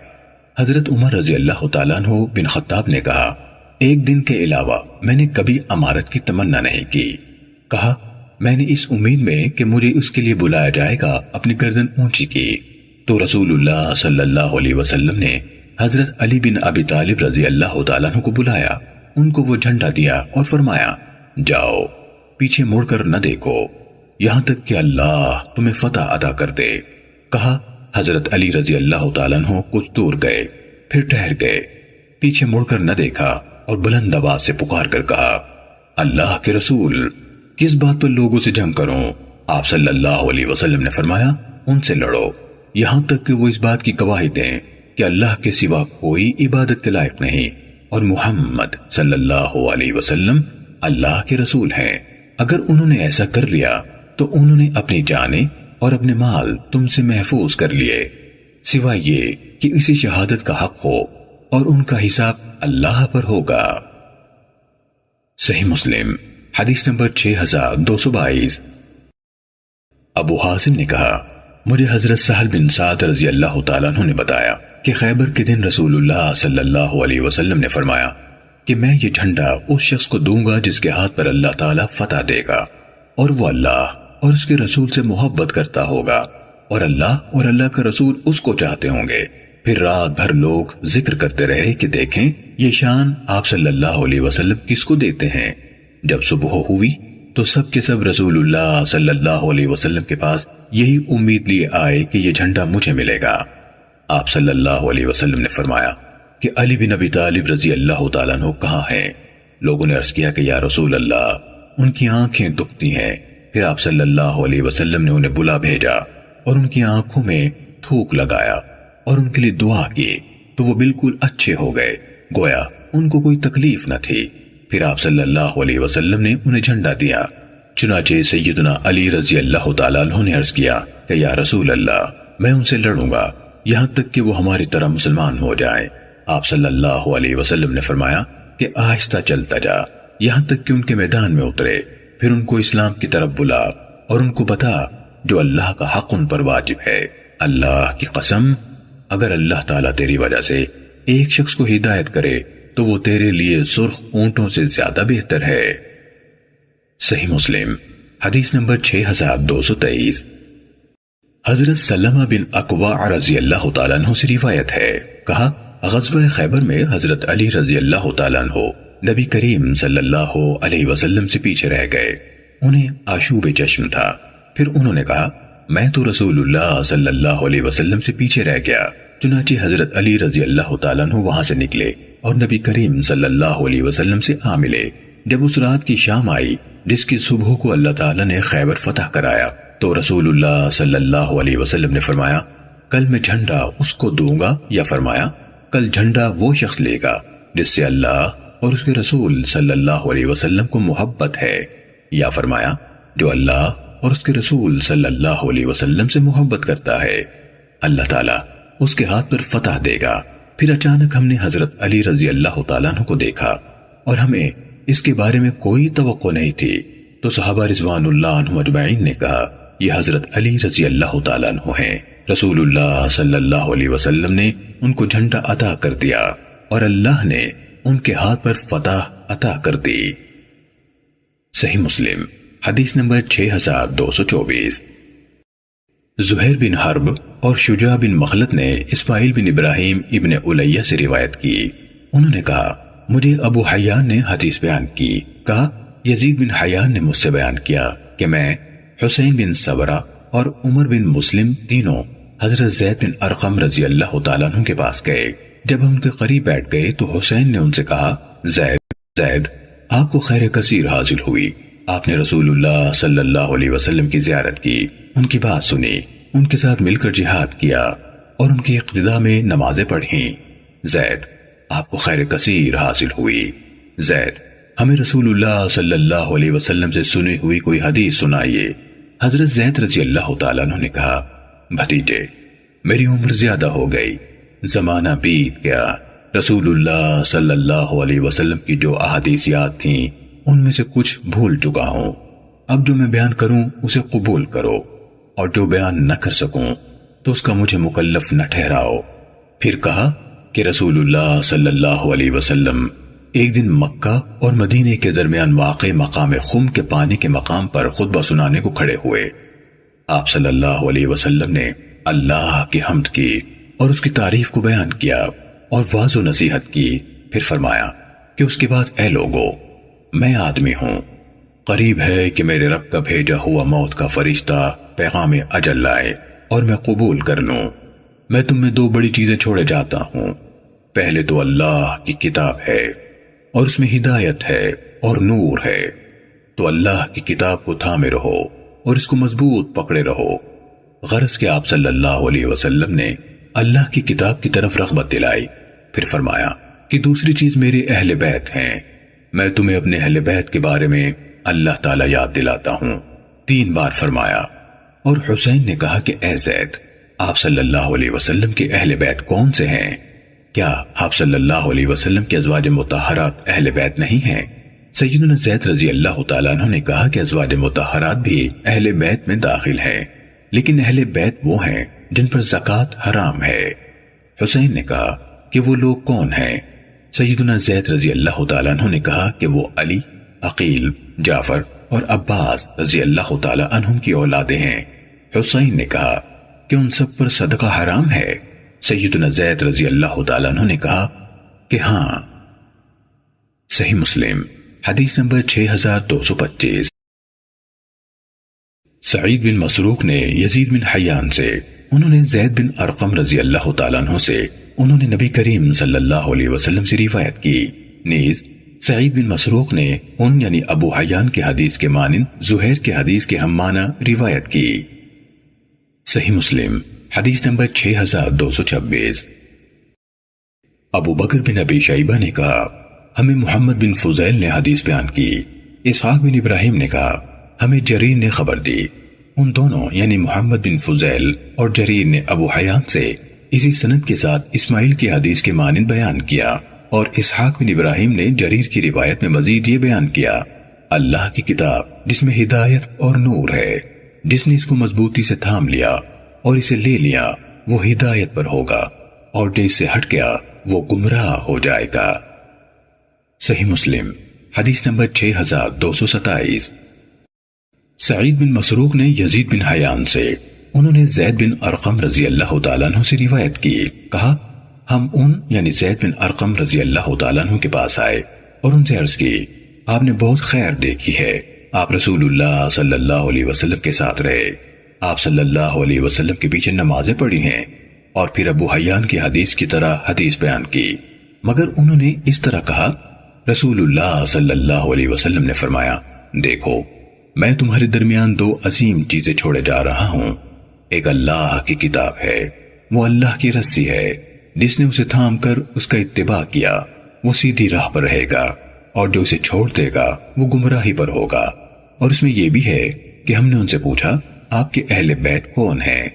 حضرت عمر رضی اللہ تعالیٰ عنہ بن خطاب نے کہا، ایک دن کے علاوہ میں نے کبھی امارت کی تمنا نہیں کی۔ کہا میں نے اس امید میں کہ مجھے اس کے لیے بلایا جائے گا اپنی گردن اونچی کی تو رسول اللہ صلی اللہ علیہ وسلم نے حضرت علی بن ابی طالب رضی اللہ تعالیٰ عنہ کو بلایا، ان کو وہ جھنڈا دیا اور فرمایا، جاؤ پیچھے مڑ کر نہ دیکھو یہاں تک کہ اللہ تمہیں فتح عطا کر دے۔ کہا حضرت علی رضی اللہ تعالیٰ عنہ کچھ دور گئے، پھر ٹھہر گئے، پیچھے مڑ کر نہ دیکھا اور بلند آواز سے پکار کر کہا، اللہ کے رسول کس بات پر لوگوں سے جنگ کروں؟ آپ صلی اللہ علیہ وسلم نے فرمایا، ان سے لڑو یہاں تک کہ وہ اس بات کی گواہی دیں کہ اللہ کے سوا کوئی عبادت کے لائق نہیں اور محمد صلی اللہ علیہ وسلم اللہ کے رسول ہیں۔ اگر انہوں نے ایسا کر لیا تو انہوں نے اپنی جانیں اور اپنے مال تم سے محفوظ کر لیے، سوائے یہ کہ اسی شہادت کا حق ہو اور ان کا حساب اللہ پر ہوگا۔ صحیح مسلم حدیث نمبر 6222۔ ابو حازم نے کہا، مجھے حضرت سہل بن سعد رضی اللہ تعالیٰ عنہ نے بتایا کہ خیبر کے دن رسول اللہ صلی اللہ علیہ وسلم نے فرمایا کہ میں یہ جھنڈا اس شخص کو دوں گا جس کے ہاتھ پر اللہ تعالیٰ فتح دے گا اور وہ اللہ اور اس کے رسول سے محبت کرتا ہوگا اور اللہ کا رسول اس کو چاہتے ہوں گے۔ پھر رات بھر لوگ ذکر کرتے رہے کہ دیکھیں یہ شان آپ صلی اللہ علیہ وسلم کس کو دیتے ہیں۔ جب صبح ہوئی تو سب کے سب رسول اللہ صلی اللہ علیہ وسلم کے پاس یہی امید لیے آئے کہ یہ جھنڈا مجھے ملے گا۔ آپ صلی اللہ علیہ وسلم نے فرمایا کہ علی بن ابی طالب رضی اللہ تعالیٰ عنہ کہاں ہیں؟ لوگوں نے عرض کیا کہ یا رسول اللہ ان کی آنکھیں دکھتی ہیں۔ پھر آپ صلی اللہ علیہ وسلم نے انہیں بلا بھیجا اور ان کی آنکھوں میں تھوک لگایا اور ان کے لیے دعا کی تو وہ بالکل اچھے ہو گئے، گویا ان کو کوئی تکلیف نہ تھی۔ پھر آپ صلی اللہ علیہ وسلم نے انہیں جھنڈا دیا۔ چنانچہ سیدنا علی رضی اللہ تعالیٰ عنہ نے عرض کیا کہ یا رسول اللہ میں ان سے لڑوں گا یہاں تک کہ وہ ہماری طرح مسلمان ہو جائیں۔ آپ صلی اللہ علیہ وسلم نے فرمایا کہ آہستہ چلتا جا یہاں تک کہ ان کے میدان میں اترے، پھر ان کو اسلام کی طرف بلا اور ان کو بتا جو اللہ کا حق ان پر واجب ہے۔ اللہ کی قسم اگر اللہ تعالیٰ تیری وجہ سے ایک شخص کو ہدایت کرے تو وہ تیرے لیے سرخ اونٹوں سے زیادہ بہتر ہے۔ صحیح مسلم حدیث نمبر 6223۔ حضرت سلمہ بن اکوع رضی اللہ تعالیٰ عنہ سے روایت ہے، کہا غزوہ خیبر میں حضرت علی رضی اللہ تعالیٰ عنہ نبی کریم صلی اللہ علیہ وسلم سے پیچھے رہ گئے، انہیں آشوب چشم تھا۔ پھر انہوں نے کہا میں تو رسول اللہ صلی اللہ علیہ وسلم سے پیچھے رہ گیا۔ چنانچہ حضرت علی رضی اللہ تعالیٰ عنہ وہاں سے نکلے اور نبی کریم صلی اللہ علیہ وسلم سے آ ملے۔ جب اس رات کی شام آئی جس کی صبح کو اللہ تعالیٰ نے خیبر فتح کرایا تو رسول اللہ صلی اللہ علیہ وسلم نے فرمایا کل میں جھنڈا اس کو دوں گا، یا فرمایا کل جھنڈا وہ شخص لے گا جس سے اللہ اور اس کے رسول صلی اللہ علیہ وسلم کو محبت ہے، یا فرمایا جو اللہ اور اس کے رسول صلی اللہ علیہ وسلم سے محبت کرتا ہے اللہ تعالیٰ اس کے ہاتھ پر فتح دے گا۔ پھر اچانک ہم نے حضرت علی رضی اللہ تعالیٰ عنہ کو دیکھا اور ہمیں اس کے بارے میں کوئی توقع نہیں تھی، تو صحابہ رضوان اللہ عنہم اجمعین نے کہا یہ حضرت علی رضی اللہ تعالیٰ عنہ ہیں۔ رسول اللہ صلی اللہ علیہ وسلم نے ان کو جھنڈا عطا کر دیا اور اللہ نے ان کے ہاتھ پر فتح عطا کر دی۔ صحیح مسلم حدیث نمبر 6224۔ زہیر بن حرب اور شجاع بن مخلد نے اسماعیل بن ابراہیم ابن الیہ سے روایت کی، انہوں نے کہا مجھے ابو حیان نے حدیث بیان کی، کہا یزید بن حیان نے مجھ سے بیان کیا کہ میں حسین بن صبرہ اور عمر بن مسلم تینوں حضرت زید بن ارقم رضی اللہ تعالیٰ عنہ کے پاس گئے۔ جب ہم ان کے قریب بیٹھ گئے تو حسین نے ان سے کہا زید آپ کو خیر کثیر حاصل ہوئی، آپ نے رسول اللہ صلی اللہ علیہ وسلم کی زیارت کی، ان کی بات سنی، ان کے ساتھ مل کر جہاد کیا اور ان کی اقتداء میں نمازیں پڑھیں۔ زید آپ کو خیر کثیر حاصل ہوئی۔ زید ہمیں رسول اللہ صلی اللہ علیہ وسلم سے سنی ہوئی کوئی حدیث سنائیے۔ حضرت زید رضی اللہ تعالیٰ عنہ نے کہا بھتیجے میری عمر زیادہ ہو گئی، زمانہ بیت گیا، رسول اللہ صلی اللہ علیہ وسلم کی جو احادیث یاد تھیں ان میں سے کچھ بھول چکا ہوں، اب جو میں بیان کروں اسے قبول کرو، اور جو بیان نہ کر سکوں تو اس کا مجھے مکلف نہ ٹھہراؤ۔ پھر کہا کہ رسول اللہ صلی اللہ علیہ وسلم ایک دن مکہ اور مدینے کے درمیان واقع مقام خم کے پانی کے مقام پر خطبہ سنانے کو کھڑے ہوئے۔ آپ صلی اللہ علیہ وسلم نے اللہ کی حمد کی اور اس کی تعریف کو بیان کیا اور واضح و نصیحت کی، پھر فرمایا کہ اس کے بعد اے لوگو میں آدمی ہوں، قریب ہے کہ میرے رب کا بھیجا ہوا موت کا فرشتہ پیغام اجل لائے اور میں قبول کر لوں۔ میں تم میں دو بڑی چیزیں چھوڑے جاتا ہوں، پہلے تو اللہ کی کتاب ہے اور اس میں ہدایت ہے اور نور ہے، تو اللہ کی کتاب کو تھامے رہو اور اس کو مضبوط پکڑے رہو۔ غرض کہ آپ صلی اللہ علیہ وسلم نے اللہ کی کتاب کی طرف رغبت دلائی، پھر فرمایا کہ دوسری چیز میرے اہل بیت ہیں، میں تمہیں اپنے اہل بیت کے بارے میں اللہ تعالیٰ یاد دلاتا ہوں، 3 بار فرمایا۔ اور حسین نے کہا کہ اے زید آپ صلی اللہ علیہ وسلم کے اہل بیت کون سے ہیں؟ کیا آپ صلی اللہ علیہ وسلم کے ازواج مطہرات اہل بیت نہیں ہیں؟ سیدنا زید رضی اللہ تعالیٰ عنہ نے کہا کہ ازواج مطہرات بھی اہل بیت میں داخل ہیں، لیکن اہل بیت وہ ہیں جن پر زکوٰۃ حرام ہے۔ حسین نے کہا کہ وہ لوگ کون ہیں؟ سیدنا زید رضی اللہ تعالیٰ عنہ نے کہا کہ وہ علی، عقیل، جعفر اور عباس رضی اللہ تعالیٰ عنہم کی اولادیں ہیں۔ حسین نے کہا کہ ان سب پر صدقہ حرام ہے؟ سیدنا زید رضی اللہ تعالیٰ عنہ نے کہا کہ ہاں۔ صحیح مسلم حدیث نمبر 6225۔ سعید بن مسروق نے یزید بن حیان سے، انہوں نے زید بن ارقم رضی اللہ تعالیٰ عنہ سے، انہوں نے نبی کریم صلی اللہ علیہ وسلم سے روایت کی۔ نیز سعید بن مسروق نے ان یعنی ابو حیان کے حدیث کے مانند زہیر کے حدیث کے ہم معنی روایت کی۔ صحیح مسلم حدیث نمبر 6226۔ ابو بکر بن ابی شیبہ نے کہا ہمیں محمد بن فضیل نے حدیث بیان کی، اسحاق بن ابراہیم نے کہا ہمیں جریر نے خبر دی، ان دونوں یعنی محمد بن فضیل اور جریر نے ابو حیان سے اسی سند کے ساتھ اسماعیل کی حدیث کے مانند بیان کیا، اور اسحاق بن ابراہیم نے جریر کی روایت میں مزید یہ بیان کیا، اللہ کی کتاب جس میں ہدایت اور نور ہے، جس نے اس کو مضبوطی سے تھام لیا اور اسے لے لیا وہ ہدایت پر ہوگا، اور جو اس سے ہٹ گیا وہ گمراہ ہو جائے گا۔ صحیح مسلم حدیث نمبر 6227۔ سعید بن مسروق نے یزید بن حیان سے، انہوں نے زید بن ارقم رضی اللہ تعالیٰ عنہ سے روایت کی، کہا ہم ان یعنی زید بن ارقم رضی اللہ تعالیٰ عنہ کے پاس آئے اور ان سے عرض کی آپ نے بہت خیر دیکھی ہے، آپ رسول اللہ صلی اللہ علیہ وسلم کے ساتھ رہے، آپ صلی اللہ علیہ وسلم کے پیچھے نمازیں پڑھی ہیں، اور پھر ابو حیان کی حدیث کی طرح حدیث بیان کی، مگر انہوں نے اس طرح کہا، رسول اللہ صلی اللہ علیہ وسلم نے فرمایا، دیکھو میں تمہارے درمیان دو عظیم چیزیں چھوڑے جا رہا ہوں۔ ایک اللہ کی کتاب ہے، وہ اللہ کی رسی ہے، جس نے اسے تھام کر اس کا اتباع کیا وہ سیدھی راہ پر رہے گا، اور جو اسے چھوڑ دے گا وہ گمراہی پر ہوگا۔ اور اس میں یہ بھی ہے کہ ہم نے ان سے پوچھا، آپ کے اہل بیت کون ہیں؟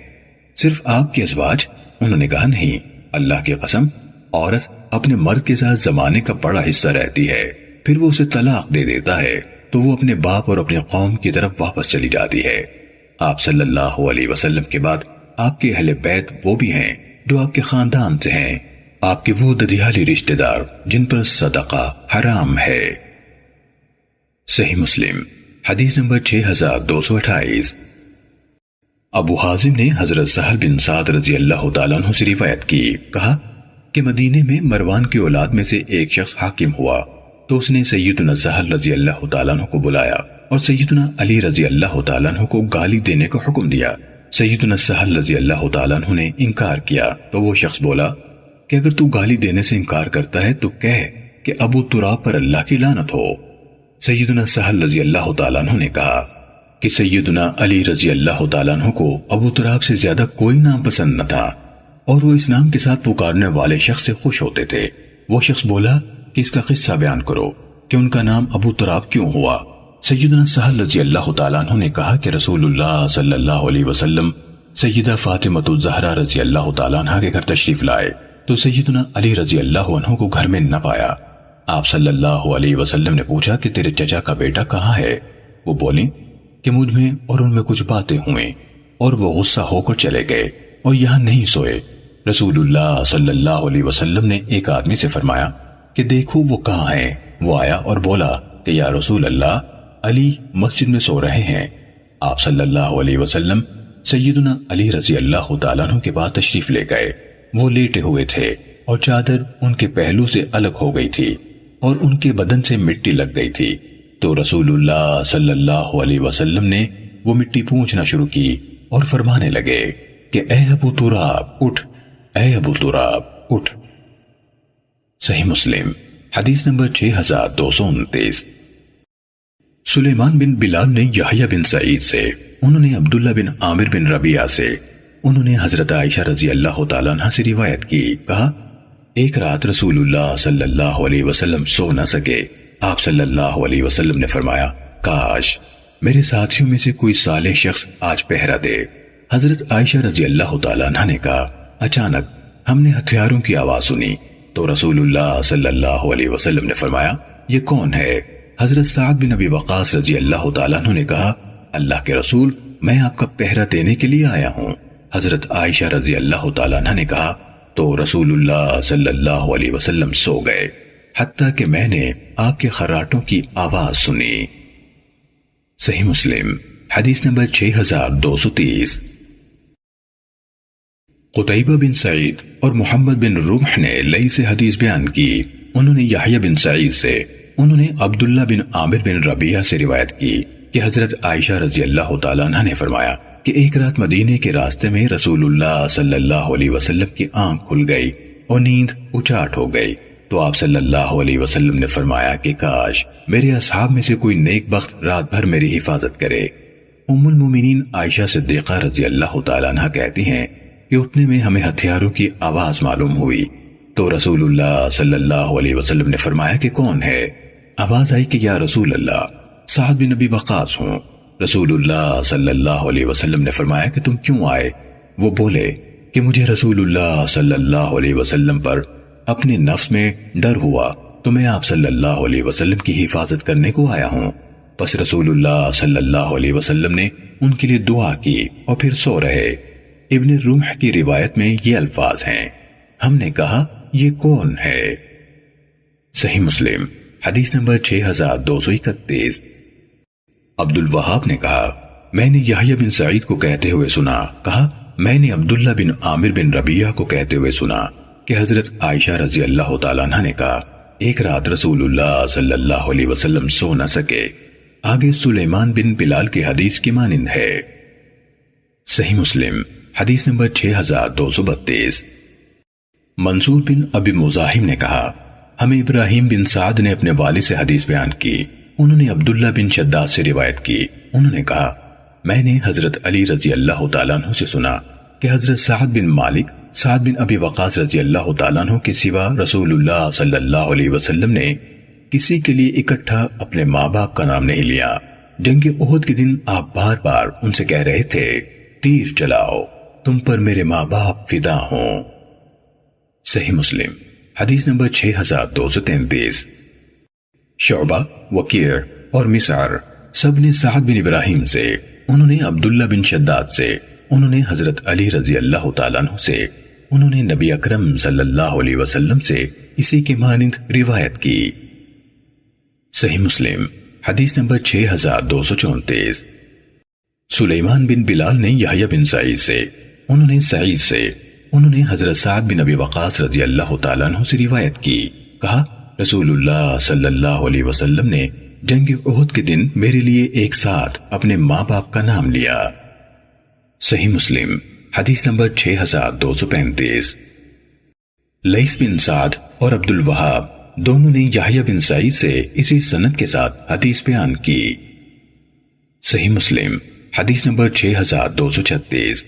صرف آپ کے ازواج؟ انہوں نے کہا، نہیں، اللہ کی قسم، عورت اپنے مرد کے ساتھ زمانے کا بڑا حصہ رہتی ہے، پھر وہ اسے طلاق دے دیتا ہے تو وہ اپنے باپ اور اپنے قوم کی طرف واپس چلی جاتی ہے۔ آپ صلی اللہ علیہ وسلم کے بعد آپ کے اہل بیت وہ بھی ہیں جو آپ کے خاندان سے ہیں، آپ کے وہ ددیالی رشتہ دار جن پر صدقہ حرام ہے۔ صحیح مسلم حدیث نمبر 6228۔ ابو حازم نے حضرت سہل بن سعد رضی اللہ تعالیٰ عنہ سے روایت کی، کہا کہ مدینے میں مروان کی اولاد میں سے ایک شخص حاکم ہوا تو اس نے سیدنا سہل رضی اللہ تعالیٰ عنہ کو بلایا اور سیدنا علی رضی اللہ تعالیٰ عنہ کو گالی دینے کا حکم دیا۔ سیدنا سہل رضی اللہ تعالیٰ عنہ نے انکار کیا تو وہ شخص بولا کہ اگر تو گالی دینے سے انکار کرتا ہے تو کہہ کہ ابو تراب پر اللہ کی لعنت ہو۔ سیدنا سہل رضی اللہ تعالیٰ عنہ نے کہا کہ سیدنا علی رضی اللہ تعالیٰ عنہ کو ابو تراب سے زیادہ کوئی نام پسند نہ تھا، اور وہ اس نام کے ساتھ پکارنے والے شخص سے خوش ہوتے تھے۔ وہ شخص بولا کہ اس کا قصہ بیان کرو کہ ان کا نام ابو تراب کیوں ہوا۔ سیدنا سہل رضی اللہ تعالیٰ عنہ نے کہا کہ رسول اللہ صلی اللہ علیہ وسلم سیدہ فاطمہ الزہرا رضی اللہ تعالیٰ عنہ کے گھر تشریف لائے تو سیدنا علی رضی اللہ عنہ کو گھر میں نہ پایا۔ آپ صلی اللہ علیہ وسلم نے پوچھا کہ تیرے چچا کا بیٹا کہاں ہے؟ وہ بولیں کہ مجھ میں اور ان میں کچھ باتیں ہوئیں، اور وہ غصہ ہو کر چلے گئے اور یہاں نہیں سوئے۔ رسول اللہ صلی اللہ علیہ وسلم نے ایک آدمی سے فرمایا کہ دیکھو وہ کہاں ہے۔ وہ آیا اور بولا کہ یا رسول اللہ، علی مسجد میں سو رہے ہیں۔ آپ صلی اللہ علیہ وسلم سیدنا علی رضی اللہ تعالیٰ عنہ کے پاس تشریف لے گئے۔ وہ لیٹے ہوئے تھے اور چادر ان کے پہلو سے الگ ہو گئی تھی اور ان کے بدن سے مٹی لگ گئی تھی، تو رسول اللہ صلی اللہ علیہ وسلم نے وہ مٹی پونچھنا شروع کی اور فرمانے لگے کہ اے ابو تراب اٹھ، اے ابو تراب اٹھ۔ صحیح مسلم حدیث نمبر 6229۔ سلیمان بن بلال نے یحییٰ بن سعید سے، انہوں نے عبداللہ بن عامر بن ربیعہ سے، انہوں نے حضرت عائشہ رضی اللہ تعالیٰ عنہ سے روایت کی، کہا ایک رات رسول اللہ صلی اللہ علیہ وسلم سو نہ سکے۔ آپ صلی اللہ علیہ وسلم نے فرمایا، کاش میرے ساتھیوں میں سے کوئی صالح شخص آج پہرا دے۔ حضرت عائشہ رضی اللہ تعالیٰ عنہ نے کہا، اچانک ہم نے ہتھیاروں کی آواز سنی تو رسول اللہ صلی اللہ علیہ وسلم نے فرمایا، یہ کون ہے؟ حضرت سعد بن ابی وقاص رضی اللہ تعالیٰ عنہ نے کہا، اللہ کے رسول، میں آپ کا پہرا دینے کے لیے آیا ہوں۔ حضرت عائشہ رضی اللہ تعالیٰ عنہ نے کہا تو رسول اللہ صلی اللہ علیہ وسلم سو گئے، حتیٰ کہ میں نے آپ کے خراٹوں کی آواز سنی۔ صحیح مسلم حدیث نمبر 6230۔ قتیبہ بن سعید اور محمد بن رمح نے لئی سے حدیث بیان کی، انہوں نے یحییٰ بن سعید سے، انہوں نے عبداللہ بن عامر بن ربیعہ سے روایت کی کہ حضرت عائشہ رضی اللہ تعالیٰ عنہ نے فرمایا کہ ایک رات مدینے کے راستے میں رسول اللہ صلی اللہ علیہ وسلم کی آنکھ کھل گئی اور نیند اچاٹ ہو گئی، تو آپ صلی اللہ علیہ وسلم نے فرمایا کہ کاش میرے اصحاب میں سے کوئی نیک بخت رات بھر میری حفاظت کرے۔ ام المومنین عائشہ صدیقہ رضی اللہ تعالیٰ عنہ کہتی ہیں کہ اتنے میں ہمیں ہتھیاروں کی آواز معلوم ہوئی تو رسول اللہ صلی اللہ علیہ وسلم نے فرمایا کہ کون ہے؟ آواز آئی کہ یا رسول اللہ، سعد بن ابی وقاص ہوں۔ رسول اللہ صلی اللہ علیہ وسلم نے فرمایا کہ تم کیوں آئے؟ وہ بولے کہ مجھے رسول اللہ صلی اللہ علیہ وسلم پر اپنے نفس میں ڈر ہوا تو میں آپ صلی اللہ علیہ وسلم کی حفاظت کرنے کو آیا ہوں۔ پس رسول اللہ صلی اللہ علیہ وسلم نے ان کے لیے دعا کی اور پھر سو رہے۔ ابن رمح کی روایت میں یہ الفاظ ہیں، ہم نے کہا یہ کون ہے؟ صحیح مسلم حدیث نمبر 6231۔ عبد الوہاب نے کہا میں نے یحییٰ بن سعید کو کہتے ہوئے سنا، کہا میں نے عبداللہ بن عامر بن ربیعہ کو کہتے ہوئے سنا کہ حضرت عائشہ رضی اللہ تعالیٰ عنہ نے کہا ایک رات رسول اللہ صلی اللہ علیہ وسلم سو نہ سکے۔ آگے سلیمان بن بلال کی حدیث کی مانند ہے۔ صحیح مسلم حدیث نمبر 6232۔ منصور بن ابی مزاحم نے کہا ہمیں ابراہیم بن سعد نے اپنے والد سے حدیث بیان کی، انہوں نے عبداللہ بن شداد سے روایت کی، انہوں نے کہا میں نے حضرت علی رضی اللہ تعالیٰ عنہ سے سنا کہ حضرت سعد بن مالک، سعد بن ابی وقاص رضی اللہ تعالیٰ عنہ کے سوا رسول اللہ صلی اللہ علیہ وسلم نے کسی کے لیے اکٹھا اپنے ماں باپ کا نام نہیں لیا۔ جنگ احد کے دن آپ بار بار ان سے کہہ رہے تھے تیر چلاؤ، تم پر میرے ماں باپ فدا ہوں۔ صحیح مسلم حدیث نمبر 6233۔ شعبہ، وکیع اور مسعر سب نے سعد بن ابراہیم سے، انہوں نے عبداللہ بن شداد سے، انہوں نے حضرت علی رضی اللہ تعالیٰ عنہ سے، انہوں نے نبی اکرم صلی اللہ علیہ وسلم سے اسی کے مانند روایت کی۔ صحیح مسلم حدیث نمبر 6234۔ سلیمان بن بلال نے یحییٰ بن سعید سے، انہوں نے سعید سے، انہوں نے حضرت سعد بن ابی وقاص رضی اللہ تعالیٰ عنہ سے روایت کی، کہا رسول اللہ صلی اللہ علیہ وسلم نے جنگ احد کے دن میرے لیے ایک ساتھ اپنے ماں باپ کا نام لیا۔ صحیح مسلم حدیث نمبر 6235۔ لیث بن سعد اور عبد الوہاب دونوں نے یحییٰ بن سعید سے اسی سند کے ساتھ حدیث بیان کی۔ صحیح مسلم حدیث نمبر 6236۔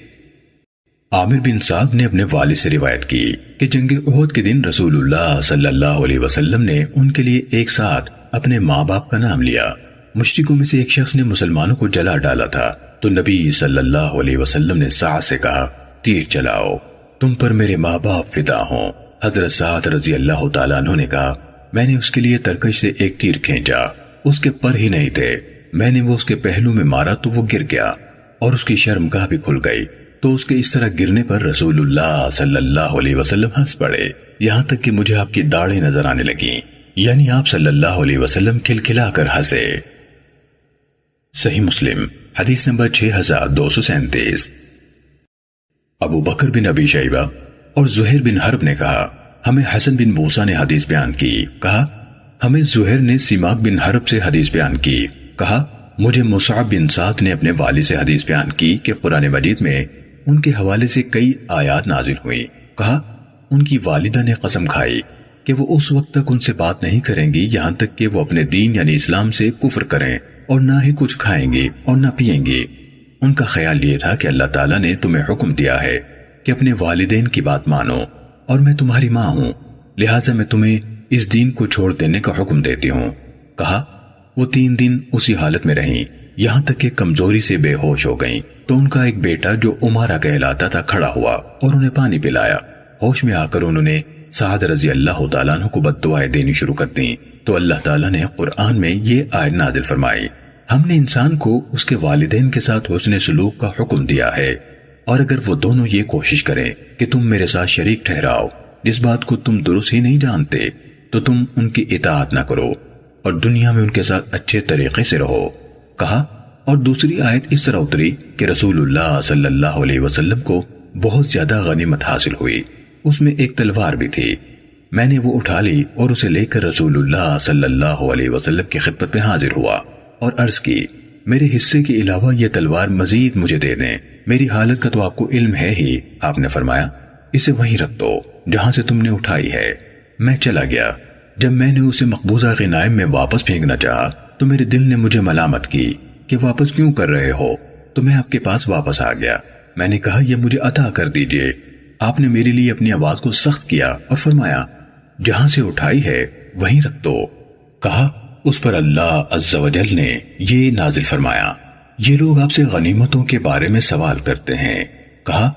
عامر بن سعد نے اپنے والد سے روایت کی کہ جنگ احد کے دن رسول اللہ صلی اللہ علیہ وسلم نے ان کے لیے ایک ساتھ اپنے ماں باپ کا نام لیا۔ مشرکوں میں سے ایک شخص نے مسلمانوں کو جلا ڈالا تھا تو نبی صلی اللہ علیہ وسلم نے سعد سے کہا تیر چلاؤ، تم پر میرے ماں باپ فدا ہوں۔ حضرت سعد رضی اللہ تعالیٰ عنہ نے کہا میں نے اس کے لیے ترکش سے ایک تیر کھینچا، اس کے پر ہی نہیں تھے، میں نے وہ اس کے پہلو میں مارا تو وہ گر گیا اور اس کی شرمگاہ بھی کھل گئی، تو اس کے اس طرح گرنے پر رسول اللہ صلی اللہ علیہ وسلم ہنس پڑے، یہاں تک کہ مجھے آپ کی داڑھیں نظر آنے لگیں، یعنی آپ صلی اللہ علیہ وسلم کھلکھلا کر ہنسے۔ صحیح مسلم حدیث نمبر 6237۔ ابو بکر بن ابی شیبہ اور زہیر بن حرب نے کہا ہمیں حسن بن موسیٰ نے حدیث بیان کی، کہا ہمیں زہیر نے سماک بن حرب سے حدیث بیان کی، کہا مجھے مصعب بن سعد نے اپنے والد سے حدیث بیان کی کہ قرآن مجید میں ان کے حوالے سے کئی آیات نازل ہوئی، کہا ان کی والدہ نے قسم کھائی کہ وہ اس وقت تک ان سے بات نہیں کریں گی یہاں تک کہ وہ اپنے دین یعنی اسلام سے کفر کریں، اور نہ ہی کچھ کھائیں گی اور نہ پیئیں گی۔ ان کا خیال یہ تھا کہ اللہ تعالیٰ نے تمہیں حکم دیا ہے کہ اپنے والدین کی بات مانو، اور میں تمہاری ماں ہوں، لہٰذا میں تمہیں اس دین کو چھوڑ دینے کا حکم دیتی ہوں۔ کہا وہ 3 دن اسی حالت میں رہیں یہاں تک کہ کمزوری سے بے ہوش ہو گئیں، تو ان کا ایک بیٹا جو عمارہ کہلاتا تھا کھڑا ہوا اور انہیں پانی پلایا۔ ہوش میں آ کر انہوں نے سعد رضی اللہ تعالیٰ عنہ کو بد دعائیں دینی شروع کر دیں، تو اللہ تعالیٰ نے قرآن میں یہ آیت نازل فرمائی ہم نے انسان کو اس کے والدین کے ساتھ حسن سلوک کا حکم دیا ہے، اور اگر وہ دونوں یہ کوشش کریں کہ تم میرے ساتھ شریک ٹھہراؤ جس بات کو تم درست ہی نہیں جانتے تو تم ان کی اطاعت نہ کرو اور دنیا میں ان کے ساتھ اچھے طریقے سے رہو۔ کہا اور دوسری آیت اس طرح اتری کہ رسول اللہ صلی اللہ علیہ وسلم کو بہت زیادہ غنیمت حاصل ہوئی، اس میں ایک تلوار بھی تھی، میں نے وہ اٹھا لی اور اسے لے کر رسول اللہ صلی اللہ علیہ وسلم کی خدمت میں حاضر ہوا اور عرض کی میرے حصے کے علاوہ یہ تلوار مزید مجھے دے دیں، میری حالت کا تو آپ کو علم ہے ہی۔ آپ نے فرمایا اسے وہیں رکھ دو جہاں سے تم نے اٹھائی ہے۔ میں چلا گیا، جب میں نے اسے مقبوضہ غنائم میں واپس پھینکنا چاہا تو میرے دل نے مجھے ملامت کی کہ واپس کیوں کر رہے ہو، تو میں آپ کے پاس واپس آ گیا۔ میں نے کہا یہ مجھے عطا کر دیجئے۔ آپ نے میرے لیے اپنی آواز کو سخت کیا اور فرمایا جہاں سے اٹھائی ہے وہیں رکھ دو۔ کہا اس پر اللہ عز و جل نے یہ نازل فرمایا یہ لوگ آپ سے غنیمتوں کے بارے میں سوال کرتے ہیں۔ کہا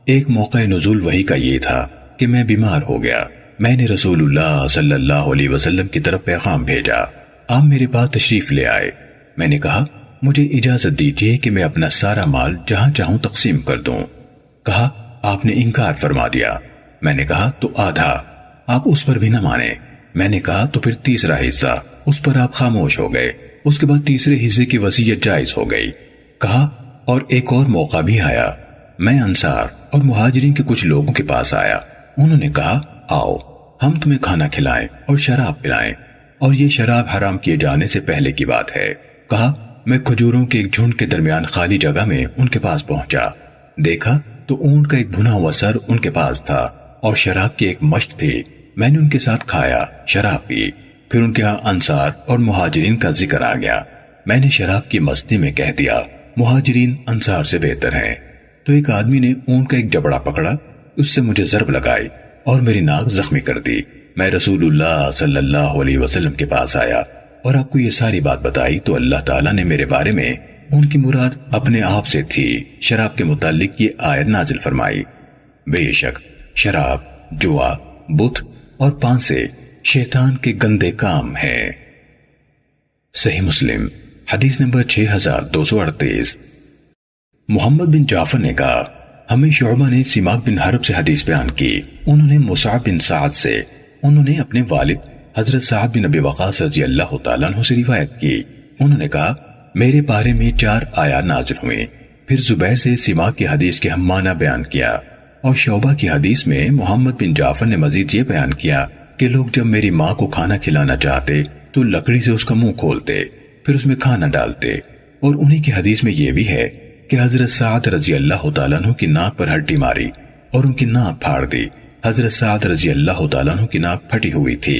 ایک موقع نزول وحی کا یہ تھا کہ میں بیمار ہو گیا، میں نے رسول اللہ صلی اللہ علیہ وسلم کی طرف پیغام بھیجا، آپ میرے پاس تشریف لے آئے۔ میں نے کہا مجھے اجازت دیجیے کہ میں اپنا سارا مال جہاں چاہوں تقسیم کر دوں۔ کہا آپ نے انکار فرما دیا۔ میں نے کہا تو آدھا، آپ اس پر بھی نہ مانے۔ میں نے کہا تو پھر تیسرا حصہ، اس پر آپ خاموش ہو گئے۔ اس کے بعد تیسرے حصے کی وصیت جائز ہو گئی۔ کہا اور ایک اور موقع بھی آیا، میں انصار اور مہاجرین کے کچھ لوگوں کے پاس آیا، انہوں نے کہا آؤ ہم تمہیں کھانا کھلائیں اور شراب پلائیں، اور یہ شراب حرام کیے جانے سے پہلے کی بات ہے۔ کہا میں کھجوروں کے ایک جھنڈ کے درمیان خالی جگہ میں ان کے پاس پہنچا، دیکھا تو اونٹ کا ایک بھنا ہوا سر ان کے پاس تھا، اور شراب کی ایک مشت تھی، میں نے ان کے ساتھ کھایا، شراب پی، پھر ان کے ہاں انصار اور مہاجرین کا ذکر آ گیا۔ میں نے شراب کی مستی میں کہہ دیا مہاجرین انصار سے بہتر ہیں، تو ایک آدمی نے اونٹ کا ایک جبڑا پکڑا، اس سے مجھے ضرب لگائی اور میری ناک زخمی کر دی۔ میں رسول اللہ صلی اللہ علیہ وسلم کے پاس آیا اور آپ کو یہ ساری بات بتائی تو اللہ تعالیٰ نے میرے بارے میں ان کی مراد اپنے آپ سے تھی شراب کے متعلق یہ آیت نازل فرمائی، بے شک شراب، جوا، بت اور پانسے شیطان کے گندے کام ہیں۔ صحیح مسلم حدیث نمبر 6238۔ محمد بن جعفر نے کہا ہمیں شعبہ نے سماک بن حرب سے حدیث بیان کی، انہوں نے مصعب بن سعد سے، انہوں نے اپنے والد حضرت سعد بن ابی وقاص رضی اللہ تعالیٰ عنہ سے روایت کی، انہوں نے کہا میرے بارے میں 4 آیات نازل ہوئیں، پھر زبیر سے سماک کی حدیث کے ہم معنی بیان کیا، اور شعبہ کی حدیث میں محمد بن جعفر نے مزید یہ بیان کیا کہ لوگ جب میری ماں کو کھانا کھلانا چاہتے تو لکڑی سے اس کا منہ کھولتے، پھر اس میں کھانا ڈالتے، اور انہی کی حدیث میں یہ بھی ہے کہ حضرت سعد رضی اللہ تعالیٰ عنہ کی ناک پر ہڈی ماری اور ان کی ناک پھاڑ دی، حضرت سعد رضی اللہ تعالیٰ عنہ کی ناک پھٹی ہوئی تھی۔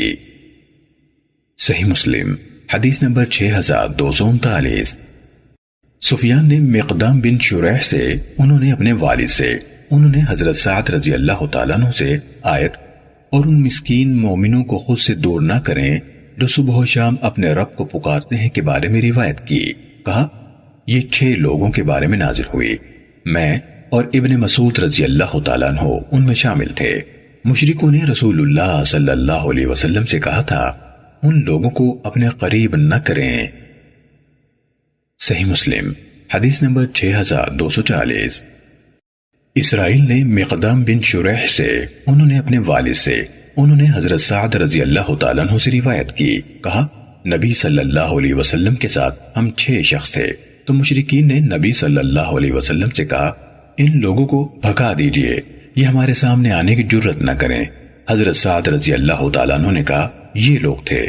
صحیح مسلم حدیث نمبر 6239۔ سفیان نے مقدام بن شریح سے، انہوں نے اپنے والد سے، انہوں نے حضرت سعد رضی اللہ تعالیٰ عنہ سے آیت اور ان مسکین مومنوں کو خود سے دور نہ کریں جو صبح و شام اپنے رب کو پکارتے ہیں کے بارے میں روایت کی، کہا یہ 6 لوگوں کے بارے میں نازل ہوئی، میں اور ابن مسعود رضی اللہ تعالیٰ عنہ ان میں شامل تھے۔ مشرکوں نے رسول اللہ صلی اللہ علیہ وسلم سے کہا تھا ان لوگوں کو اپنے قریب نہ کریں۔ صحیح مسلم حدیث نمبر 6240۔ اسرائیل نے مقدام بن شریح سے، انہوں نے اپنے والد سے، انہوں نے حضرت سعد رضی اللہ تعالیٰ عنہ سے روایت کی، کہا نبی صلی اللہ علیہ وسلم کے ساتھ ہم 6 شخص تھے، تو مشرکین نے نبی صلی اللہ علیہ وسلم سے کہا ان لوگوں کو بھگا دیجئے، یہ ہمارے سامنے آنے کی جرت نہ کریں۔ حضرت سعد رضی اللہ تعالیٰ عنہ نے کہا یہ لوگ تھے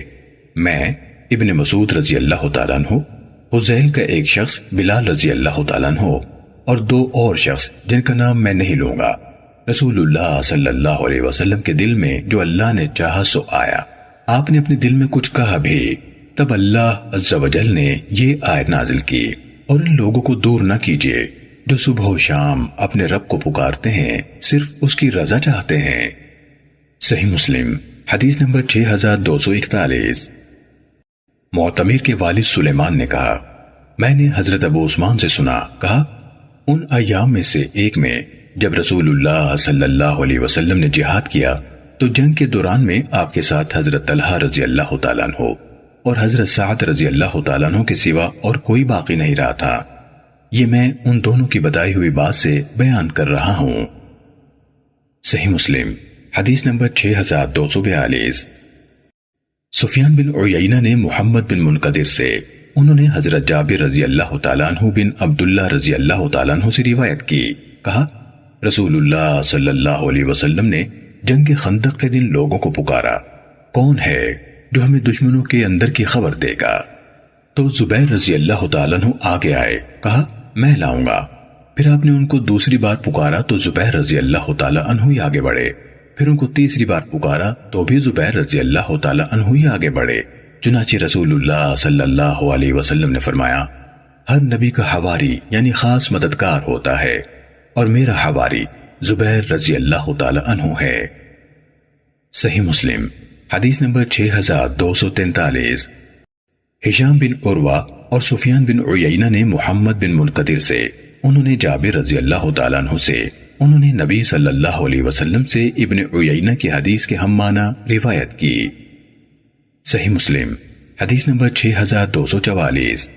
میں، ابن مسعود رضی اللہ تعالیٰ عنہ، حذیل کا ایک شخص بلال رضی اللہ تعالیٰ عنہ، اور 2 اور شخص جن کا نام میں نہیں لوں گا۔ رسول اللہ صلی اللہ علیہ وسلم کے دل میں جو اللہ نے چاہا سو آیا، آپ نے اپنے دل میں کچھ کہا بھی، تب اللہ عز و جل نے یہ آیت نازل کی اور ان لوگوں کو دور نہ کیجیے جو صبح و شام اپنے رب کو پکارتے ہیں، صرف اس کی رضا چاہتے ہیں۔ صحیح مسلم حدیث نمبر 6241۔ معتمر کے والد سلیمان نے کہا میں نے حضرت ابو عثمان سے سنا، کہا ان ایام میں سے ایک میں جب رسول اللہ صلی اللہ علیہ وسلم نے جہاد کیا تو جنگ کے دوران میں آپ کے ساتھ حضرت طلحہ رضی اللہ تعالیٰ عنہ اور حضرت سعد رضی اللہ تعالیٰ عنہ کے سوا اور کوئی باقی نہیں رہا تھا، یہ میں ان دونوں کی بتائی ہوئی بات سے بیان کر رہا ہوں۔ صحیح مسلم حدیث نمبر 6242۔ سفیان بن عیینہ نے محمد بن منقدر سے، انہوں نے حضرت جابر رضی اللہ تعالیٰ عنہ بن عبداللہ رضی اللہ تعالیٰ عنہ سے روایت کی، کہا رسول اللہ صلی اللہ علیہ وسلم نے جنگ خندق کے دن لوگوں کو پکارا کون ہے جو ہمیں دشمنوں کے اندر کی خبر دے گا؟ تو زبیر رضی اللہ تعالیٰ عنہ آگے آئے، کہا میں لاؤں گا۔ پھر آپ نے ان کو دوسری بار پکارا تو زبیر رضی اللہ تعالیٰ عنہ ہی آگے بڑھے، پھر ان کو تیسری بار پکارا تو بھی زبیر رضی اللہ تعالیٰ عنہ ہی آگے بڑھے۔ چنانچہ رسول اللہ صلی اللہ علیہ وسلم نے فرمایا ہر نبی کا حواری یعنی خاص مددگار ہوتا ہے، اور میرا حواری زبیر رضی اللہ تعالیٰ عنہ ہے۔ صحیح مسلم حدیث نمبر 6243۔ ہشام بن عروہ اور سفیان بن عیینہ نے محمد بن منقدر سے، انہوں نے جابر رضی اللہ تعالیٰ عنہ سے، انہوں نے نبی صلی اللہ علیہ وسلم سے ابن عیینہ کی حدیث کے ہم معنی روایت کی۔ صحیح مسلم حدیث نمبر 6244۔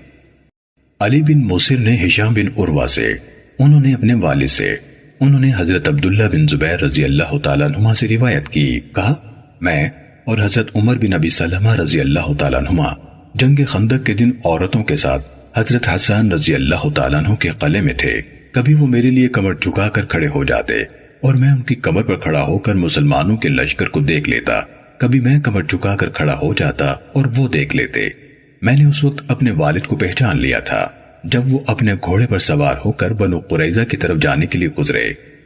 علی بن مصر نے ہشام بن عروہ سے، انہوں نے اپنے والد سے، انہوں نے حضرت عبداللہ بن زبیر رضی اللہ تعالیٰ عنہ سے روایت کی، کہا میں اور حضرت عمر بن ابی سلمہ رضی اللہ تعالیٰ عنہ جنگ خندق کے دن عورتوں کے ساتھ حضرت حسان رضی اللہ تعالیٰ عنہ کے قلعے میں تھے، کبھی وہ میرے لیے کمر جھکا کر کھڑے ہو جاتے اور میں ان کی کمر پر کھڑا ہو کر مسلمانوں کے لشکر کو دیکھ لیتا، کبھی میں کمر جھکا کر کھڑا ہو جاتا اور وہ دیکھ لیتے۔ میں نے اس وقت اپنے والد کو پہچان لیا تھا جب وہ اپنے گھوڑے پر سوار ہو کر بنو قریظہ کی طرف جانے کے لیے گزرے۔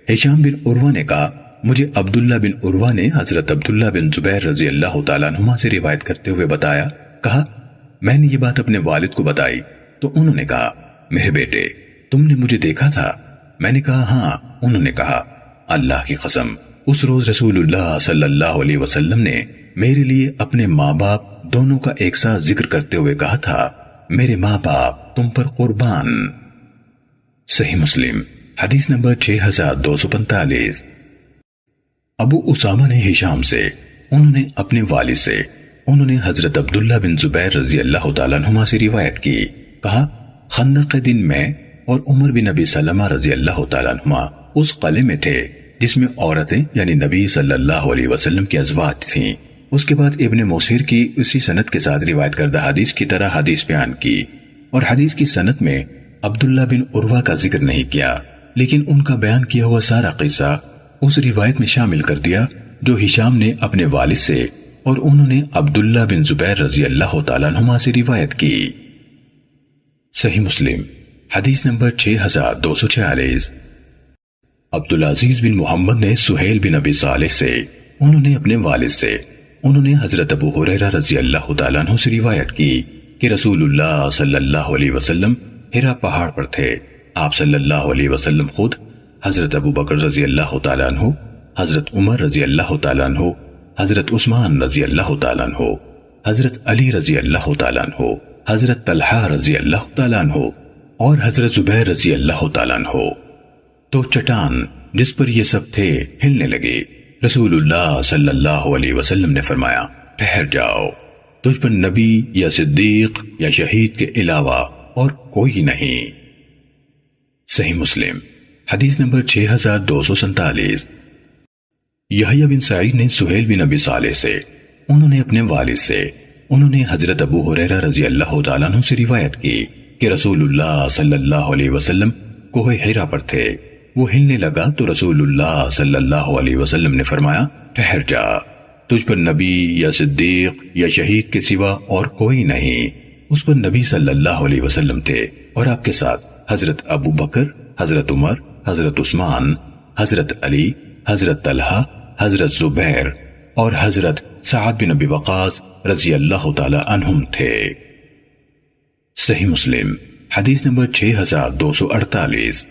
ہشام بن عروہ نے کہا مجھے عبداللہ بن عروہ نے حضرت عبداللہ بن زبیر رضی اللہ تعالیٰ عنہما سے روایت کرتے ہوئے بتایا، کہا میں نے یہ بات اپنے والد کو بتائی تو انہوں نے کہا میرے بیٹے تم نے مجھے دیکھا تھا؟ میں نے کہا ہاں۔ انہوں نے کہا اللہ کی قسم اس روز رسول اللہ صلی اللہ علیہ وسلم نے میرے لیے اپنے ماں باپ دونوں کا ایک ساتھ ذکر کرتے ہوئے کہا تھا میرے ماں باپ تم پر قربان۔ صحیح مسلم حدیث نمبر 6245۔ ابو اسامہ نے ہشام سے، انہوں نے اپنے والد سے، انہوں نے حضرت عبداللہ بن زبیر رضی اللہ تعالیٰ عنہما سے روایت کی، کہا خندق کے دن میں اور عمر بن نبی سلمہ رضی اللہ تعالیٰ عنہما اس قلعے میں تھے جس میں عورتیں یعنی نبی صلی اللہ علیہ وسلم کی ازواج تھیں۔ اس کے بعد ابن موسیر کی اسی سند کے ساتھ روایت کردہ حدیث کی طرح حدیث بیان کی، اور حدیث کی سند میں عبداللہ بن عروہ کا ذکر نہیں کیا، لیکن ان کا بیان کیا ہوا سارا قصہ اس روایت میں شامل کر دیا جو ہشام نے اپنے والد سے اور انہوں نے عبداللہ بن زبیر رضی اللہ تعالیٰ عنہما سے روایت کی۔ صحیح مسلم حدیث نمبر 6246۔ عبدالعزیز بن محمد نے سہیل بن ابی صالح سے، انہوں نے اپنے والد سے، انہوں نے حضرت ابو ہریرہ رضی اللہ تعالیٰ عنہ سے روایت کی کہ رسول اللہ صلی اللہ علیہ وسلم ہرا پہاڑ پر تھے۔ آپ صلی اللہ علیہ وسلم خود، حضرت ابو بکر رضی اللہ تعالیٰ عنہ، حضرت عمر رضی اللہ تعالیٰ عنہ، حضرت عثمان رضی اللہ تعالیٰ عنہ، حضرت علی رضی اللہ تعالیٰ عنہ، حضرت طلحہ رضی اللہ تعالیٰ عنہ اور حضرت زبیر رضی اللہ تعالیٰ عنہ۔ تو چٹان جس پر یہ سب تھے ہلنے لگی۔ رسول اللہ صلی اللہ علیہ وسلم نے فرمایا ٹھہر جاؤ، تجھ پر نبی یا صدیق یا شہید کے علاوہ اور کوئی نہیں۔ صحیح مسلم حدیث نمبر 6247۔ یحییٰ بن سعید نے سہیل بن ابی صالح سے، انہوں نے اپنے والد سے، انہوں نے حضرت ابو ہریرہ رضی اللہ تعالیٰ عنہ سے روایت کی کہ رسول اللہ صلی اللہ علیہ وسلم کوہ حرا پر تھے۔ وہ ہلنے لگا تو رسول اللہ صلی اللہ علیہ وسلم نے فرمایا ٹھہر جا، تجھ پر نبی یا صدیق یا شہید کے سوا اور کوئی نہیں۔ اس پر نبی صلی اللہ علیہ وسلم تھے اور آپ کے ساتھ حضرت ابو بکر، حضرت عمر، حضرت عثمان، حضرت علی، حضرت طلحہ، حضرت زبیر اور حضرت سعد بن ابی وقاص رضی اللہ تعالی عنہم تھے۔ صحیح مسلم حدیث نمبر 6248۔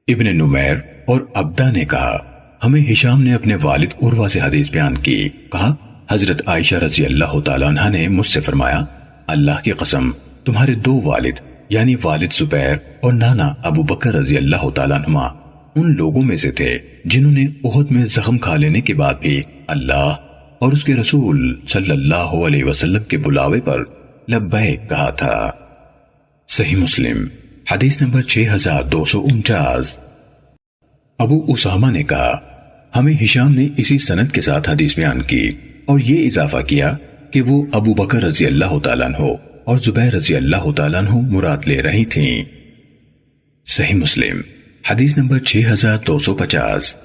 ابن نمیر اور عبدہ نے کہا ہمیں ہشام نے اپنے والد عروہ سے حدیث بیان کی، کہا حضرت عائشہ رضی اللہ تعالیٰ عنہ نے مجھ سے فرمایا اللہ کی قسم تمہارے دو والد یعنی والد زبیر اور نانا ابو بکر رضی اللہ تعالیٰ عنہ ان لوگوں میں سے تھے جنہوں نے احد میں زخم کھا لینے کے بعد بھی اللہ اور اس کے رسول صلی اللہ علیہ وسلم کے بلاوے پر لبیک کہا تھا۔ صحیح مسلم حدیث نمبر 6249۔ ابو اسامہ نے کہا ہمیں ہشام نے اسی سند کے ساتھ حدیث بیان کی اور یہ اضافہ کیا کہ وہ ابو بکر رضی اللہ تعالیٰ عنہ اور زبیر رضی اللہ تعالیٰ عنہ مراد لے رہی تھیں۔ صحیح مسلم حدیث نمبر 6250۔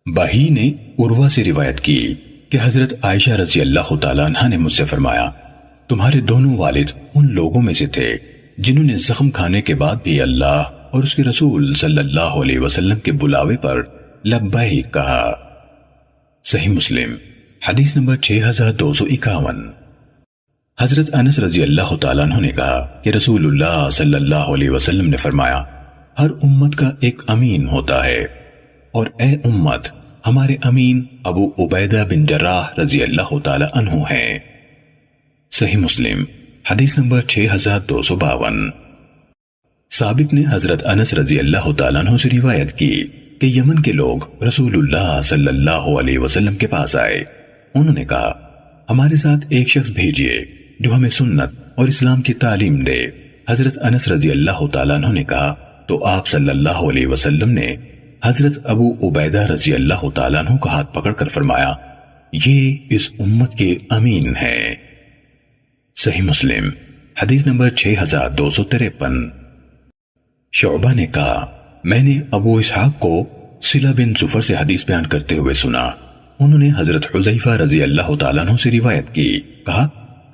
بہی نے عروہ سے روایت کی کہ حضرت عائشہ رضی اللہ تعالیٰ عنہ نے مجھ سے فرمایا تمہارے دونوں والد ان لوگوں میں سے تھے جنہوں نے زخم کھانے کے بعد بھی اللہ اور اس کے رسول صلی اللہ علیہ وسلم کے بلاوے پر لبیک کہا۔ صحیح مسلم حدیث نمبر 6251۔ حضرت انس رضی اللہ تعالیٰ عنہ نے کہا کہ رسول اللہ صلی اللہ علیہ وسلم نے فرمایا ہر امت کا ایک امین ہوتا ہے اور اے امت ہمارے امین ابو عبیدہ بن جراح رضی اللہ تعالیٰ عنہ ہیں۔ صحیح مسلم حدیث نمبر 6252۔ ثابت نے حضرت انس رضی اللہ تعالیٰ عنہ سے روایت کی کہ یمن کے لوگ رسول اللہ صلی اللہ علیہ وسلم کے پاس آئے، انہوں نے کہا ہمارے ساتھ ایک شخص بھیجئے جو ہمیں سنت اور اسلام کی تعلیم دے۔ حضرت انس رضی اللہ تعالیٰ عنہ نے کہا تو آپ صلی اللہ علیہ وسلم نے حضرت ابو عبیدہ رضی اللہ تعالیٰ عنہ کا ہاتھ پکڑ کر فرمایا یہ اس امت کے امین ہیں۔ صحیح مسلم حدیث نمبر 6253۔ شعبہ نے کہا میں نے ابو اسحاق کو صلہ بن زفر سے حدیث بیان کرتے ہوئے سنا، انہوں نے حضرت حذیفہ رضی اللہ تعالیٰ عنہ سے روایت کی، کہا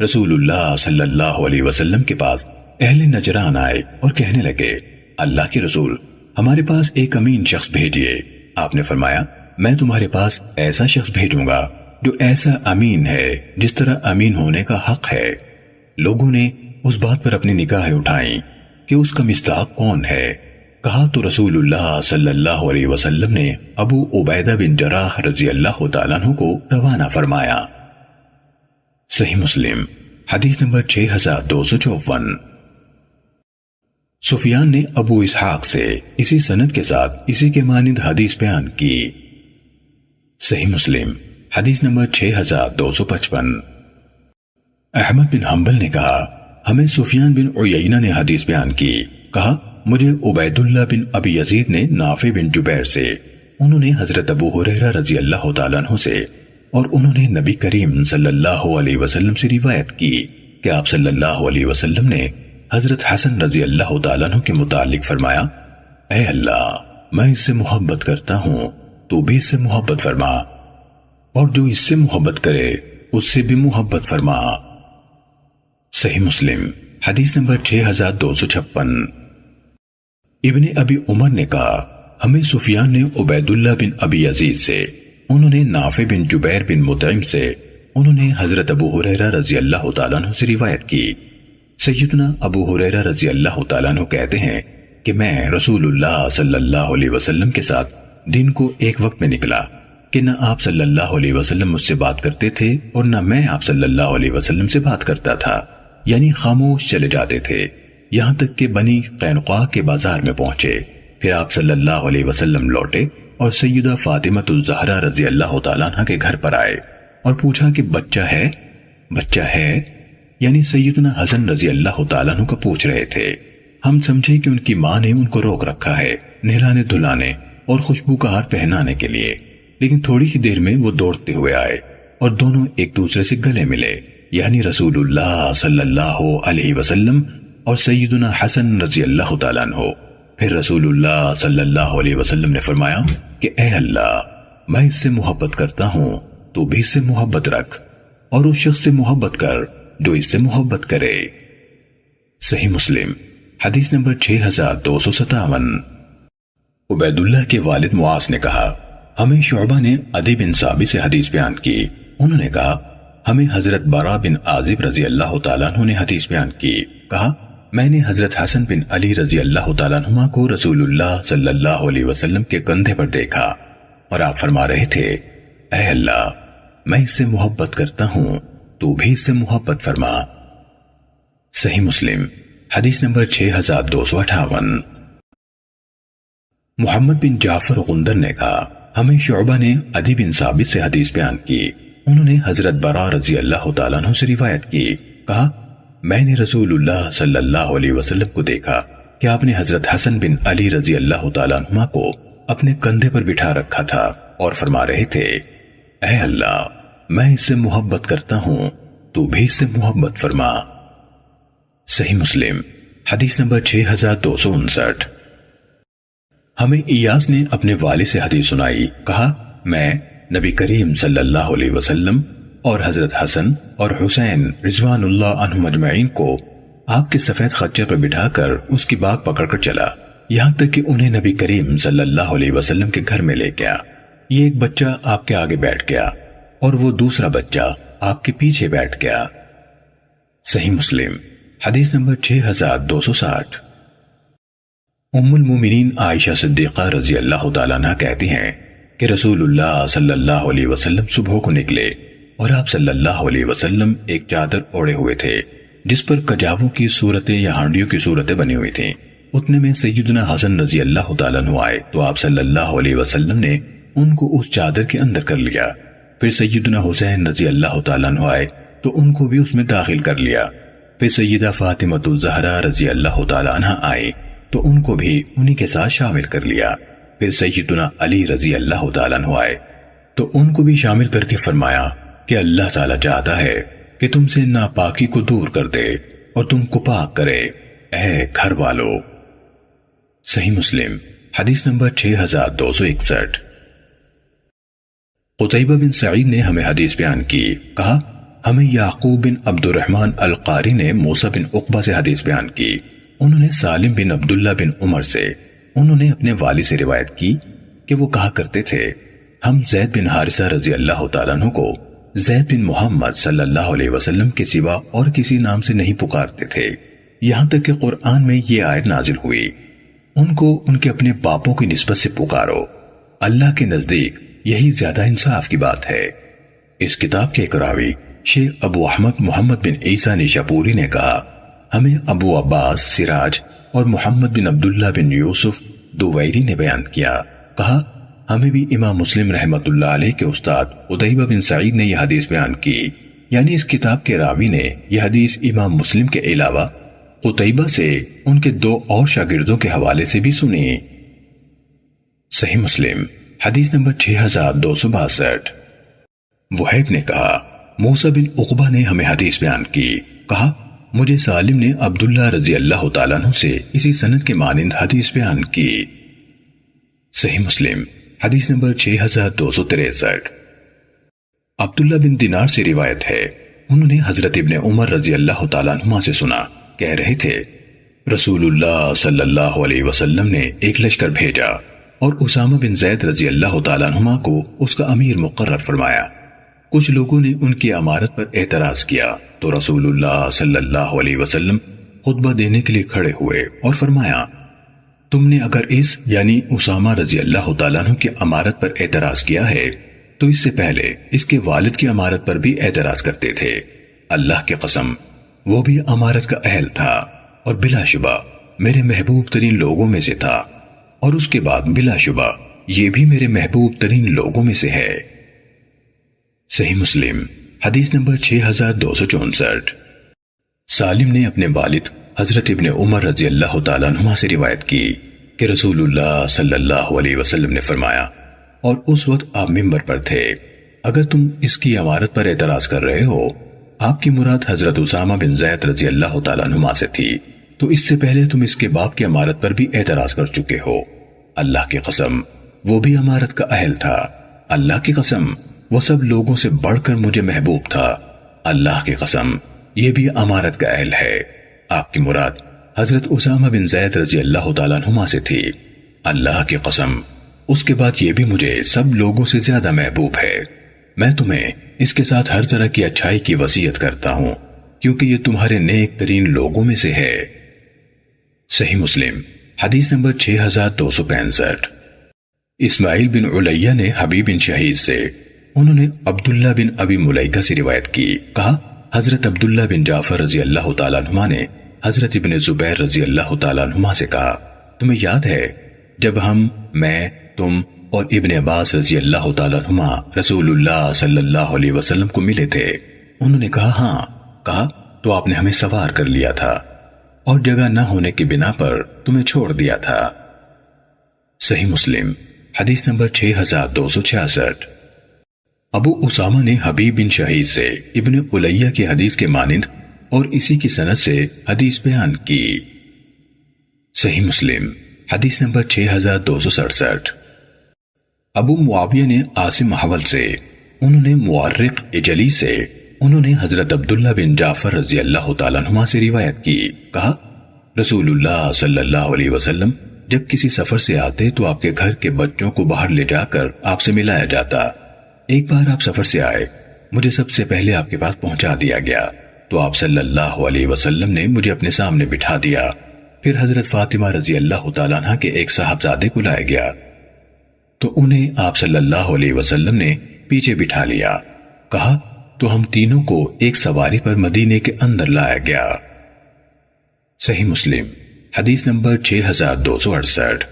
رسول اللہ صلی اللہ علیہ وسلم کے پاس اہل نجران آئے اور کہنے لگے اللہ کے رسول ہمارے پاس ایک امین شخص بھیجئے۔ آپ نے فرمایا میں تمہارے پاس ایسا شخص بھیجوں گا جو ایسا امین ہے جس طرح امین ہونے کا حق ہے۔ لوگوں نے اس بات پر اپنی نگاہیں اٹھائیں کہ اس کا مصداق کون ہے۔ کہا تو رسول اللہ صلی اللہ علیہ وسلم نے ابو عبیدہ بن جراح رضی اللہ تعالیٰ عنہ کو روانہ فرمایا۔ صحیح مسلم حدیث نمبر 6254۔ سفیان نے ابو اسحاق سے اسی سند کے ساتھ اسی کے مانند حدیث بیان کی۔ صحیح مسلم حدیث نمبر 6255۔ احمد بن حنبل نے کہا ہمیں سفیان بن عیینہ نے حدیث بیان کی۔ کہا مجھے عبید اللہ بن ابی یزید نے نافع بن جبیر سے، انہوں نے حضرت ابو ہریرہ رضی اللہ تعالیٰ عنہ سے، اور انہوں نے نبی کریم صلی اللہ علیہ وسلم سے روایت کی کہ آپ صلی اللہ علیہ وسلم نے حضرت حسن رضی اللہ تعالیٰ عنہ کے متعلق فرمایا، اے اللہ میں اس سے محبت کرتا ہوں تو بھی اس سے محبت فرما، اور جو اس سے محبت کرے اس سے بھی محبت فرما۔ صحیح مسلم حدیث نمبر 6256۔ ابن ابی عمر نے کہا ہمیں سفیان نے عبید اللہ بن ابی یزید سے، انہوں نے نافع بن جبیر بن مطعم سے، انہوں نے حضرت ابو ہریرہ رضی اللہ تعالیٰ عنہ سے روایت کی۔ سیدنا ابو ہریرہ رضی اللہ تعالیٰ عنہ کہتے ہیں کہ میں رسول اللہ صلی اللہ علیہ وسلم کے ساتھ دن کو ایک وقت میں نکلا کہ نہ آپ صلی اللہ علیہ وسلم مجھ سے بات کرتے تھے اور نہ میں آپ صلی اللہ علیہ وسلم سے بات کرتا تھا، یعنی خاموش چلے جاتے تھے، یہاں تک کہ بنی قینقاع کے بازار میں پہنچے۔ پھر آپ صلی اللہ علیہ وسلم لوٹے اور سیدہ فاطمۃ الزہرا رضی اللہ تعالیٰ عنہ کے گھر پر آئے اور پوچھا کہ بچہ ہے یعنی سیدنا حسن رضی اللہ تعالیٰ عنہ کا پوچھ رہے تھے۔ ہم سمجھے کہ ان کی ماں نے ان کو روک رکھا ہے نہلانے دھلانے اور خوشبو کا ہار پہنانے کے لیے، لیکن تھوڑی ہی دیر میں وہ دوڑتے ہوئے آئے اور دونوں ایک دوسرے سے گلے ملے، یعنی رسول اللہ صلی اللہ علیہ وسلم اور سیدنا حسن رضی اللہ تعالیٰ عنہ۔ پھر رسول اللہ صلی اللہ علیہ وسلم نے فرمایا کہ اے اللہ میں اس سے محبت کرتا ہوں تو بھی اس سے محبت رکھ، اور اس شخص سے محبت کر جو اس سے محبت کرے۔ صحیح مسلم حدیث نمبر 6257۔ عبید اللہ کے والد معاذ نے کہا ہمیں شعبہ نے عدی بن ثابت سے حدیث بیان کی، انہوں نے کہا ہمیں حضرت براء بن عازب رضی اللہ تعالیٰ عنہ نے حدیث بیان کی۔ کہا میں نے حضرت حسن بن علی رضی اللہ تعالیٰ عنہما کو رسول اللہ صلی اللہ علیہ وسلم کے کندھے پر دیکھا اور آپ فرما رہے تھے اے اللہ میں اس سے محبت کرتا ہوں تو بھی اس سے محبت فرما۔ صحیح مسلم حدیث نمبر 6258۔ محمد بن جعفر غندر نے کہا ہمیں شعبہ نے عدی بن ثابت سے حدیث بیان کی، انہوں نے حضرت براء رضی اللہ تعالیٰ عنہ سے روایت کی۔ کہا میں نے رسول اللہ صلی اللہ علیہ وسلم کو دیکھا کہ آپ نے حضرت حسن بن علی رضی اللہ تعالیٰ عنہ کو اپنے کندھے پر بٹھا رکھا تھا اور فرما رہے تھے اے اللہ میں اس سے محبت کرتا ہوں تو بھی اس سے محبت فرما۔ صحیح مسلم حدیث نمبر 6259۔ ہمیں ایاس نے اپنے والد سے حدیث سنائی، کہا میں نبی کریم صلی اللہ علیہ وسلم اور حضرت حسن اور حسین رضوان اللہ عنہم اجمعین کو آپ کے سفید خچر پر بٹھا کر اس کی باگ پکڑ کر چلا، یہاں تک کہ انہیں نبی کریم صلی اللہ علیہ وسلم کے گھر میں لے گیا۔ یہ ایک بچہ آپ کے آگے بیٹھ گیا اور وہ دوسرا بچہ آپ کے پیچھے بیٹھ گیا۔ صحیح مسلم حدیث نمبر 6260۔ ام المومنین عائشہ صدیقہ رضی اللہ تعالیٰ عنہ کہتی ہیں کہ رسول اللہ صلی اللہ علیہ وسلم صبح کو نکلے اور آپ صلی اللہ علیہ وسلم ایک چادر اوڑے ہوئے تھے جس پر کجاووں کی صورتیں یا ہانڈیوں کی صورتیں بنی ہوئی تھیں۔ اتنے میں سیدنا حسن رضی اللہ تعالیٰ عنہ آئے تو آپ صلی اللہ علیہ وسلم نے ان کو اس چادر کے اندر کر لیا۔ پھر سیدنا حسین رضی اللہ تعالیٰ عنہ آئے تو ان کو بھی اس میں داخل کر لیا۔ پھر سیدہ فاطمۃ الزہرا رضی اللہ تعالیٰ عنہ آئے تو ان کو بھی انہی کے ساتھ شامل کر لیا۔ پھر سیدنا علی رضی اللہ تعالیٰ عنہ آئے تو ان کو بھی شامل کر کے فرمایا کہ اللہ تعالیٰ چاہتا ہے کہ تم سے ناپاکی کو دور کر دے اور تم کو پاک کرے، اے گھر والو۔ صحیح مسلم حدیث نمبر 6261۔ قتیبہ بن سعید نے ہمیں حدیث بیان کی، کہا ہمیں یعقوب بن عبد الرحمن القاری نے موسیٰ بن عقبہ سے حدیث بیان کی، انہوں نے سالم بن عبداللہ بن عمر سے، انہوں نے اپنے والد سے روایت کی کہ وہ کہا کرتے تھے ہم زید بن حارثہ رضی اللہ تعالیٰ عنہ کو زید بن محمد صلی اللہ علیہ وسلم کے سوا اور کسی نام سے نہیں پکارتے تھے، یہاں تک کہ قرآن میں یہ آیت نازل ہوئی، ان کو ان کے اپنے باپوں کی نسبت سے پکارو، اللہ کے نزدیک یہی زیادہ انصاف کی بات ہے۔ اس کتاب کے ایک راوی شیخ ابو احمد محمد بن عیسیٰ نشاپوری نے کہا، ہمیں ابو عباس سراج اور محمد بن عبداللہ بن یوسف دویری نے بیان کیا، کہا ہمیں بھی امام مسلم رحمت اللہ علیہ کے استاد قتیبہ بن سعید نے یہ حدیث بیان کی، یعنی اس کتاب کے راوی نے یہ حدیث امام مسلم کے علاوہ قتیبہ سے ان کے 2 اور شاگردوں کے حوالے سے بھی سنی۔ صحیح مسلم حدیث نمبر 6262۔ وہیب نے کہا موسیٰ بن عقبہ نے ہمیں حدیث بیان کی، کہا مجھے سالم نے عبداللہ رضی اللہ تعالیٰ عنہ سے اسی سند کے مانند حدیث بیان کی۔ صحیح مسلم حدیث نمبر 6263۔ عبداللہ بن دینار سے روایت ہے، انہوں نے حضرت ابن عمر رضی اللہ تعالیٰ عنہما سے سنا، کہہ رہے تھے رسول اللہ صلی اللہ علیہ وسلم نے ایک لشکر بھیجا اور اسامہ بن زید رضی اللہ تعالیٰ عنہما کو اس کا امیر مقرر فرمایا۔ کچھ لوگوں نے ان کی امارت پر اعتراض کیا تو رسول اللہ صلی اللہ علیہ وسلم خطبہ دینے کے لیے کھڑے ہوئے اور فرمایا، تم نے اگر اس یعنی اسامہ رضی اللہ تعالیٰ عنہ کی امارت پر اعتراض کیا ہے تو اس سے پہلے اس کے والد کی امارت پر بھی اعتراض کرتے تھے۔ اللہ کی قسم وہ بھی امارت کا اہل تھا اور بلا شبہ میرے محبوب ترین لوگوں میں سے تھا، اور اس کے بعد بلا شبہ یہ بھی میرے محبوب ترین لوگوں میں سے ہے۔ صحیح مسلم حدیث نمبر 6264۔ سالم نے اپنے والد حضرت ابن عمر رضی اللہ تعالیٰ عنہما سے روایت کی کہ رسول اللہ صلی اللہ علیہ وسلم نے فرمایا، اور اس وقت آپ منبر پر تھے، اگر تم اس کی امارت پر اعتراض کر رہے ہو، آپ کی مراد حضرت اسامہ بن زید رضی اللہ تعالیٰ عنہما سے تھی، تو اس سے پہلے تم اس کے باپ کی امارت پر بھی اعتراض کر چکے ہو۔ اللہ کی قسم وہ بھی امارت کا اہل تھا، اللہ کی قسم وہ سب لوگوں سے بڑھ کر مجھے محبوب تھا، اللہ کی قسم یہ بھی امارت کا اہل ہے۔ آپ کی مراد حضرت اسامہ بن زید رضی اللہ تعالیٰ عنہما سے تھی، اللہ کی قسم اس کے بعد یہ بھی مجھے سب لوگوں سے زیادہ محبوب ہے۔ میں تمہیں اس کے ساتھ ہر طرح کی اچھائی کی وصیت کرتا ہوں، کیونکہ یہ تمہارے نیک ترین لوگوں میں سے ہے۔ صحیح مسلم حدیث نمبر 6265۔ اسماعیل بن علیہ نے حبیب بن شہید سے، انہوں نے عبداللہ بن ابی ملیکہ سے روایت کی، کہا حضرت عبداللہ بن جعفر رضی اللہ تعالیٰ عنہما نے حضرت ابن زبیر رضی اللہ تعالیٰ عنہما سے کہا، تمہیں یاد ہے جب میں تم اور ابن عباس رضی اللہ تعالیٰ عنہما رسول اللہ صلی اللہ علیہ وسلم کو ملے تھے؟ انہوں نے کہا ہاں، کہا تو آپ نے ہمیں سوار کر لیا تھا اور جگہ نہ ہونے کی بنا پر تمہیں چھوڑ دیا تھا۔ صحیح مسلم حدیث نمبر 6266۔ ابو اسامہ نے حبیب بن شہید سے ابن علیہ کی حدیث کے مانند اور اسی کی سند سے حدیث بیان کی۔ صحیح مسلم حدیث نمبر 6267۔ ابو معاویہ نے عاصم حول سے، انہوں نے مورق اجلی سے، انہوں نے حضرت عبداللہ بن جعفر رضی اللہ تعالیٰ عنہما سے روایت کی، کہا رسول اللہ صلی اللہ علیہ وسلم جب کسی سفر سے آتے تو آپ کے گھر کے بچوں کو باہر لے جا کر آپ سے ملایا جاتا۔ ایک بار آپ سفر سے آئے، مجھے سب سے پہلے آپ کے پاس پہنچا دیا گیا تو آپ صلی اللہ علیہ وسلم نے مجھے اپنے سامنے بٹھا دیا۔ پھر حضرت فاطمہ رضی اللہ تعالیٰ عنہ کے ایک صاحبزادے کو لایا گیا تو انہیں آپ صلی اللہ علیہ وسلم نے پیچھے بٹھا لیا، کہا تو ہم تینوں کو ایک سواری پر مدینے کے اندر لایا گیا۔ صحیح مسلم حدیث نمبر 6268۔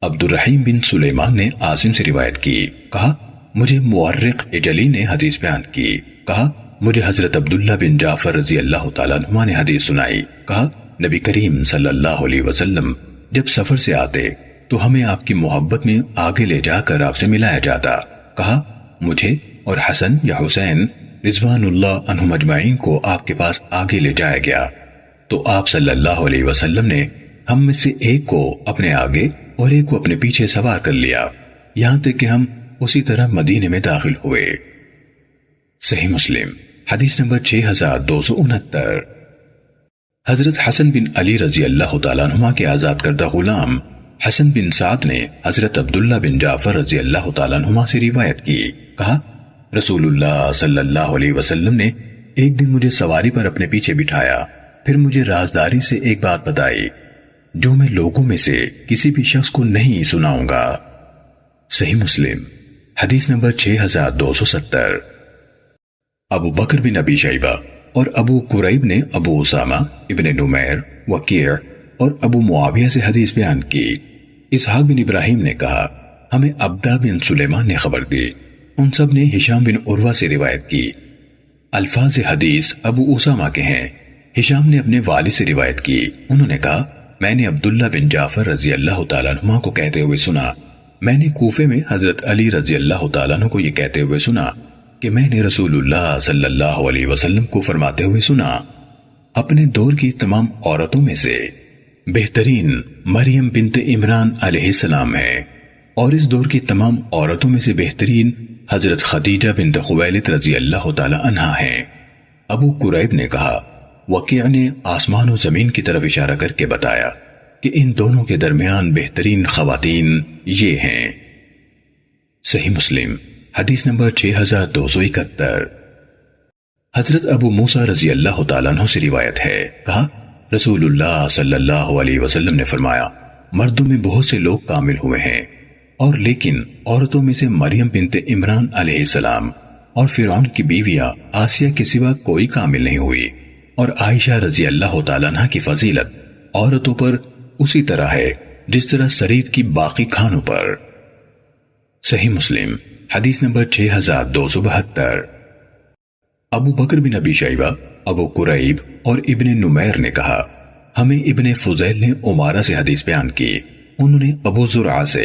عبد الرحیم بن سلیمان نے عاصم سے روایت کی، کہا مجھے مورق اجلی نے حدیث بیان کی، کہا مجھے حضرت عبداللہ بن جعفر رضی اللہ تعالیٰ عنہ نے حدیث سنائی، کہا نبی کریم صلی اللہ علیہ وسلم جب سفر سے آتے تو ہمیں آپ کی محبت میں آگے لے جا کر آپ سے ملایا جاتا، کہا مجھے اور حسن یا حسین رضوان اللہ عنہم اجمعین کو آپ کے پاس آگے لے جایا گیا تو آپ صلی اللہ علیہ وسلم نے ہم میں سے ایک کو اپنے آگے اور ایک کو اپنے پیچھے سوار کر لیا، یہاں تک کہ ہم اسی طرح مدینے میں داخل ہوئے۔ صحیح مسلم حدیث نمبر 6269۔ حضرت حسن بن علی رضی اللہ تعالیٰ عنہما کے آزاد کردہ غلام حسن بن سعد نے حضرت عبداللہ بن جعفر رضی اللہ تعالیٰ عنہما سے روایت کی، کہا رسول اللہ صلی اللہ علیہ وسلم نے ایک دن مجھے سواری پر اپنے پیچھے بٹھایا، پھر مجھے رازداری سے ایک بات بتائی جو میں لوگوں میں سے کسی بھی شخص کو نہیں سناؤں گا۔ صحیح مسلم حدیث نمبر 6270۔ ابو بکر بن ابی شیبہ اور ابو قریب نے ابو اسامہ ابن نمیر، وکیع اور ابو معاویہ سے حدیث بیان کی۔ اسحاق بن ابراہیم نے کہا ہمیں عبدہ بن سلیمان نے خبر دی، ان سب نے ہشام بن عروہ سے روایت کی۔ الفاظ حدیث ابو اسامہ کے ہیں۔ ہشام نے اپنے والد سے روایت کی، انہوں نے کہا میں نے عبداللہ بن جعفر رضی اللہ تعالیٰ عنہ کو کہتے ہوئے سنا، میں نے کوفے میں حضرت علی رضی اللہ تعالیٰ عنہ کو یہ کہتے ہوئے سنا کہ میں نے رسول اللہ صلی اللہ علیہ وسلم کو فرماتے ہوئے سنا، اپنے دور کی تمام عورتوں میں سے بہترین مریم بنت عمران علیہ السلام ہے، اور اس دور کی تمام عورتوں میں سے بہترین حضرت خدیجہ بنت خویلد رضی اللہ تعالی عنہا ہیں۔ ابو قریب نے کہا وکیع نے آسمان و زمین کی طرف اشارہ کر کے بتایا کہ ان دونوں کے درمیان بہترین خواتین یہ ہیں۔ صحیح مسلم حدیث نمبر 6271۔ حضرت ابو موسیٰ رضی اللہ تعالیٰ عنہ سے روایت ہے، کہا رسول اللہ صلی اللہ علیہ وسلم نے فرمایا مردوں میں بہت سے لوگ کامل ہوئے ہیں، اور لیکن عورتوں میں سے مریم بنت عمران علیہ السلام اور فرعون کی بیویاں آسیہ کے سوا کوئی کامل نہیں ہوئی، اور عائشہ رضی اللہ تعالیٰ عنہ کی فضیلت عورتوں پر اسی طرح ہے جس طرح سرید کی باقی کھانوں پر۔ صحیح مسلم حدیث نمبر 6272۔ ابو بکر بن ابی شیبہ، ابو قریب اور ابن نمیر نے کہا ہمیں ابن فضیل نے عمارہ سے حدیث بیان کی، انہوں نے ابو زرعہ سے،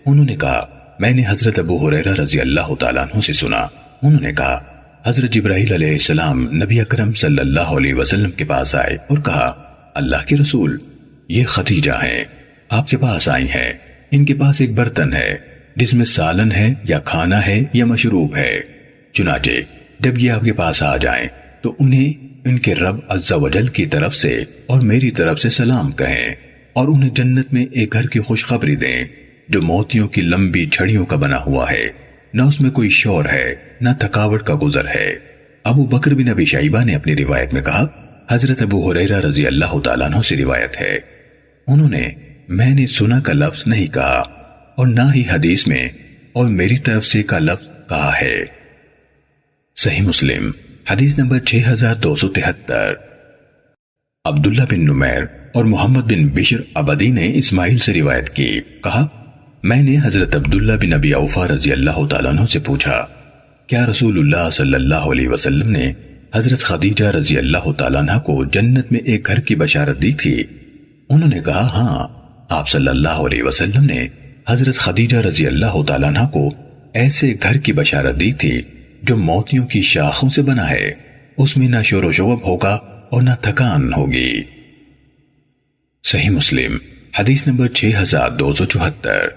انہوں نے کہا میں نے حضرت ابو ہریرہ رضی اللہ تعالیٰ عنہ سے سنا، انہوں نے کہا حضرت جبرائیل علیہ السلام نبی اکرم صلی اللہ علیہ وسلم کے پاس آئے اور کہا اللہ کے رسول یہ خدیجہ ہیں، آپ کے پاس آئی ہیں، ان کے پاس ایک برتن ہے جس میں سالن ہے یا کھانا ہے یا مشروب ہے، چنانچہ جب یہ آپ کے پاس آ جائیں تو انہیں ان کے رب عز و جل کی طرف سے اور میری طرف سے سلام کہیں، اور انہیں جنت میں ایک گھر کی خوشخبری دیں جو موتیوں کی لمبی چھڑیوں کا بنا ہوا ہے، نہ اس میں کوئی شور ہے نہ تھکاوٹ کا گزر ہے۔ ابو بکر بن ابی شیبہ نے اپنی روایت میں کہا حضرت ابو ہریرہ رضی اللہ تعالیٰ عنہ سے روایت ہے، انہوں نے میں نے سنا کا لفظ نہیں کہا اور نہ ہی حدیث میں اور میری طرف سے کا لفظ کہا ہے۔ صحیح مسلم حدیث نمبر 6273۔ عبداللہ بن نمیر اور محمد بن بشر عبدی نے اسماعیل سے روایت کی، کہا میں نے حضرت عبداللہ بن ابی اوفا رضی اللہ تعالیٰ عنہ سے پوچھا کیا رسول اللہ صلی اللہ علیہ وسلم نے حضرت خدیجہ رضی اللہ تعالیٰ عنہ کو جنت میں ایک گھر کی بشارت دی تھی؟ انہوں نے کہا ہاں، آپ صلی اللہ علیہ وسلم نے حضرت خدیجہ رضی اللہ تعالیٰ عنہ کو ایسے گھر کی بشارت دی تھی جو موتیوں کی شاخوں سے بنا ہے، اس میں نہ شور و شوب ہوگا اور نہ تھکان ہوگی۔ صحیح مسلم حدیث نمبر 6274۔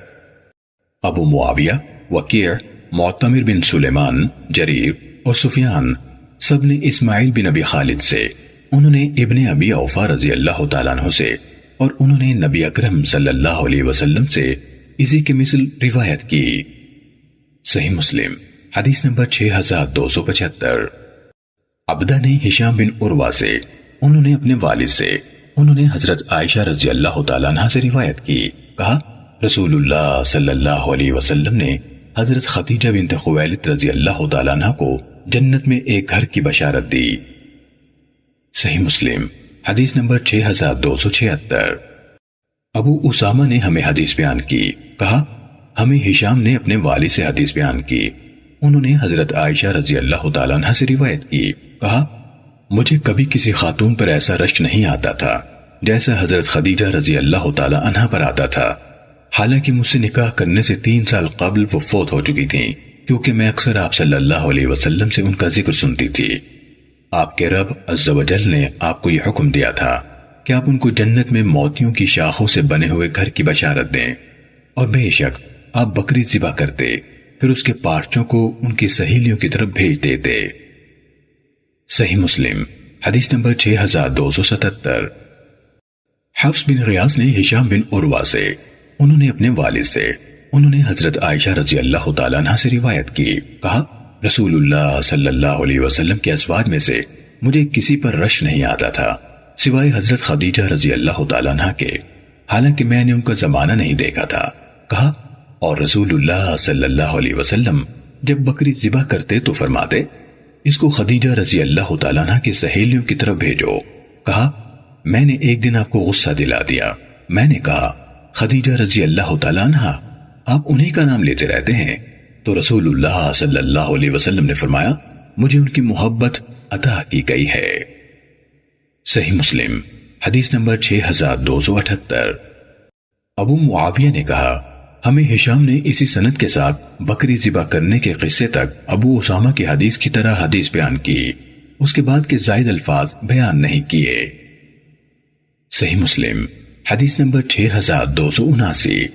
ابو معاویہ، وکیع، معتمر بن سلیمان، جریر اور سفیان سب نے اسماعیل بن ابی خالد سے، انہوں نے ابن ابی اوفا رضی اللہ تعالیٰ عنہ سے، اور انہوں نے نبی اکرم صلی اللہ علیہ وسلم سے اسی کے مثل روایت کی۔ صحیح مسلم حدیث نمبر 6275۔ عبدہ نے ہشام بن عروہ سے، انہوں نے اپنے والد سے، انہوں نے حضرت عائشہ رضی اللہ تعالیٰ عنہ سے روایت کی، کہا رسول اللہ صلی اللہ علیہ وسلم نے حضرت خدیجہ بنت خویلد رضی اللہ تعالیٰ عنہ کو جنت میں ایک گھر کی بشارت دی۔ صحیح مسلم حدیث نمبر 6276۔ ابو اسامہ نے ہمیں حدیث بیان کی، کہا ہمیں ہشام نے اپنے والد سے حدیث بیان کی، انہوں نے حضرت عائشہ رضی اللہ تعالیٰ عنہ سے روایت کی، کہا مجھے کبھی کسی خاتون پر ایسا رشک نہیں آتا تھا جیسا حضرت خدیجہ رضی اللہ تعالیٰ عنہ پر آتا تھا، حالانکہ مجھ سے نکاح کرنے سے 3 سال قبل وہ فوت ہو چکی تھیں، کیونکہ میں اکثر آپ صلی اللہ علیہ وسلم سے ان کا ذکر سنتی تھی۔ آپ کے رب عز و جل نے آپ کو یہ حکم دیا تھا کہ آپ ان کو جنت میں موتیوں کی شاخوں سے بنے ہوئے گھر کی بشارت دیں، اور بے شک آپ بکری ذبح کرتے، پھر اس کے پارچوں کو ان کی سہیلیوں کی طرف بھیج دیتے۔ صحیح مسلم حدیث نمبر 6277۔ حفص بن غیاث نے ہشام بن عروہ سے، انہوں نے اپنے والد سے، انہوں نے حضرت عائشہ رضی اللہ تعالیٰ عنہ سے روایت کی، کہا رسول اللہ صلی اللہ علیہ وسلم کے ازواج میں سے مجھے کسی پر رش نہیں آتا تھا سوائے حضرت خدیجہ رضی اللہ تعالیٰ عنہ کے، حالانکہ میں نے ان کا زمانہ نہیں دیکھا تھا۔ کہا اور رسول اللہ صلی اللہ علیہ وسلم جب بکری ذبح کرتے تو فرماتے اس کو خدیجہ رضی اللہ تعالیٰ عنہ کی سہیلیوں کی طرف بھیجو۔ کہا میں نے ایک دن آپ کو غصہ دلا دیا، میں نے کہا خدیجہ رضی اللہ تعالیٰ عنہ، آپ انہی کا نام لیتے رہتے ہیں؟ تو رسول اللہ صلی اللہ علیہ وسلم نے فرمایا مجھے ان کی محبت عطا کی گئی ہے۔ صحیح مسلم حدیث نمبر 6278۔ ابو معاویہ نے کہا ہمیں ہشام نے اسی سند کے ساتھ بکری ذبح کرنے کے قصے تک ابو اسامہ کی حدیث کی طرح حدیث بیان کی، اس کے بعد کے زائد الفاظ بیان نہیں کیے۔ صحیح مسلم حدیث نمبر 6279۔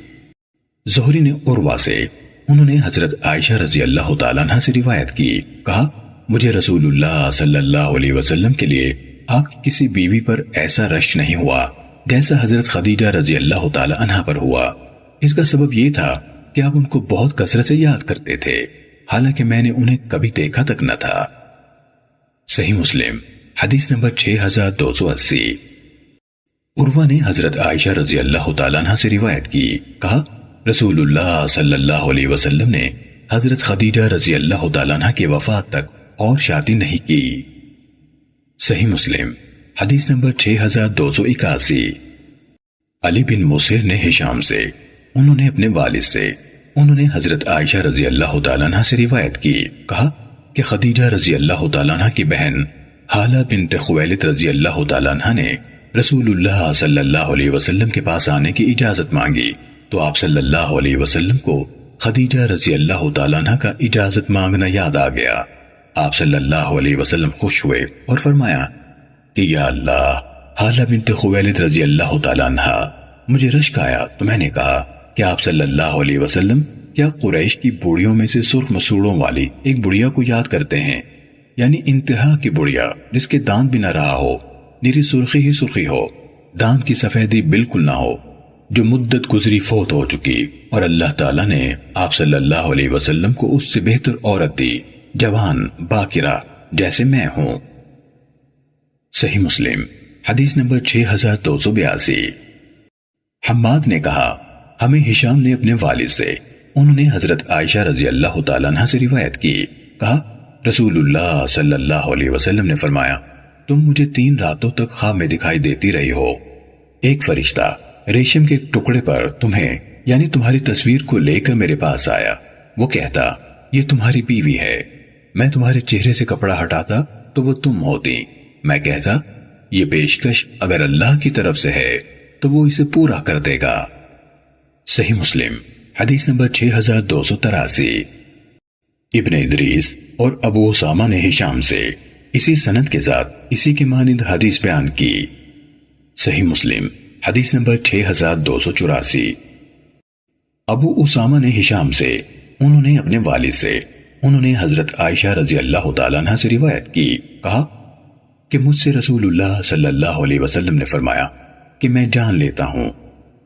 زہری نے عروہ سے، انہوں نے حضرت عائشہ رضی اللہ تعالیٰ عنہ سے روایت کی، کہا مجھے رسول اللہ صلی اللہ علیہ وسلم کے لیے آپ کی کسی بیوی پر ایسا رشک نہیں ہوا جیسا حضرت خدیجہ رضی اللہ تعالیٰ عنہ پر ہوا۔ اس کا سبب یہ تھا کہ آپ ان کو بہت کثرت سے یاد کرتے تھے، حالانکہ میں نے انہیں کبھی دیکھا تک نہ تھا۔ صحیح مسلم حدیث نمبر 6280۔ عروہ نے حضرت عائشہ رضی اللہ تعالیٰ عنہ سے روایت کی، کہا رسول اللہ صلی اللہ علیہ وسلم نے حضرت خدیجہ رضی اللہ تعالیٰ عنہ کی وفات تک اور شادی نہیں کی۔ صحیح مسلم حدیث نمبر 6281۔ علی بن مسر نے ہشام سے، انہوں نے اپنے والد سے، انہوں نے حضرت عائشہ رضی اللہ تعالیٰ عنہ سے روایت کی، کہا کہ خدیجہ رضی اللہ تعالیٰ عنہ کی بہن حالہ بنت خویلد رضی اللہ تعالیٰ عنہ نے رسول اللہ صلی اللہ علیہ وسلم کے پاس آنے کی اجازت مانگی تو آپ صلی اللہ علیہ وسلم کو خدیجہ رضی اللہ تعالیٰ عنہ کا اجازت مانگنا یاد آ گیا۔ آپ صلی اللہ علیہ وسلم خوش ہوئے اور فرمایا کہ یا اللہ، حالہ بنت خویلد رضی اللہ تعالیٰ عنہ، مجھے رشک آیا تو میں نے کہا کہ آپ صلی اللہ علیہ وسلم کیا قریش کی بوڑھیوں میں سے سرخ مسوڑوں والی ایک بڑھیا کو یاد کرتے ہیں، یعنی انتہا کی بڑھیا جس کے دانت بھی نہ رہا ہو، نیری سرخی ہی سرخی ہو، دانت کی سفیدی بالکل نہ ہو، جو مدت گزری فوت ہو چکی، اور اللہ تعالیٰ نے آپ صلی اللہ علیہ وسلم کو اس سے بہتر عورت دی، جوان باکرہ جیسے میں ہوں۔ صحیح مسلم حدیث نمبر 6282۔ حماد نے کہا ہمیں ہشام نے اپنے والد سے، انہوں نے حضرت عائشہ رضی اللہ تعالیٰ عنہ سے روایت کی، کہا رسول اللہ صلی اللہ علیہ وسلم نے فرمایا تم مجھے 3 راتوں تک خواب میں دکھائی دیتی رہی ہو، ایک فرشتہ ریشم کے ٹکڑے پر تمہیں یعنی تمہاری تصویر کو لے کر میرے پاس آیا، وہ کہتا یہ تمہاری بیوی ہے، میں تمہارے چہرے سے کپڑا ہٹاتا تو وہ تم ہوتی، میں کہتا یہ پیشکش اگر اللہ کی طرف سے ہے تو وہ اسے پورا کر دے گا۔ صحیح مسلم حدیث نمبر 6283۔ ابن ادریس اور ابو اسامہ نے ہشام سے اسی سند کے ساتھ اسی کی مانند حدیث بیان کی۔ صحیح مسلم حدیث نمبر 6284۔ ابو اسامہ نے ہشام سے، انہوں نے اپنے والد سے، انہوں نے حضرت عائشہ رضی اللہ تعالیٰ عنہ سے روایت کی، کہا کہ مجھ سے رسول اللہ صلی اللہ علیہ وسلم نے فرمایا کہ میں جان لیتا ہوں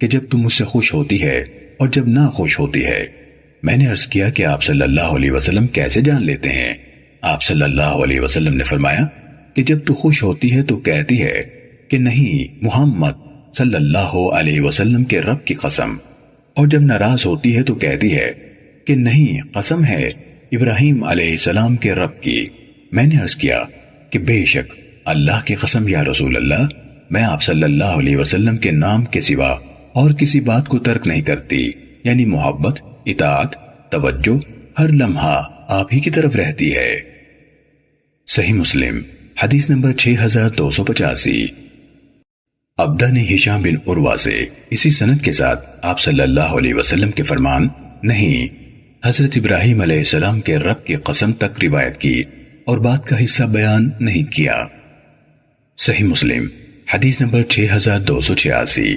کہ جب تم مجھ سے خوش ہوتی ہے اور جب نہ خوش ہوتی ہے۔ میں نے عرض کیا کہ آپ صلی اللہ علیہ وسلم کیسے جان لیتے ہیں؟ آپ صلی اللہ علیہ وسلم نے فرمایا کہ جب تو خوش ہوتی ہے تو کہتی ہے کہ نہیں محمد صلی اللہ علیہ وسلم کے رب کی قسم، اور جب ناراض ہوتی ہے تو کہتی ہے کہ نہیں قسم ہے ابراہیم علیہ السلام کے رب کی۔ میں نے عرض کیا کہ بے شک اللہ کی قسم یا رسول اللہ، میں آپ صلی اللہ علیہ وسلم کے نام کے سوا اور کسی بات کو ترک نہیں کرتی، یعنی محبت، اطاعت، توجہ ہر لمحہ آپ ہی کی طرف رہتی ہے۔ صحیح مسلم حدیث نمبر 6285۔ عبدہ نے ہشام بن عروہ سے اسی سند کے ساتھ آپ صلی اللہ علیہ وسلم کے فرمان نہیں حضرت ابراہیم علیہ السلام کے رب کی قسم تک روایت کی اور بات کا حصہ بیان نہیں کیا۔ صحیح مسلم حدیث نمبر 6286۔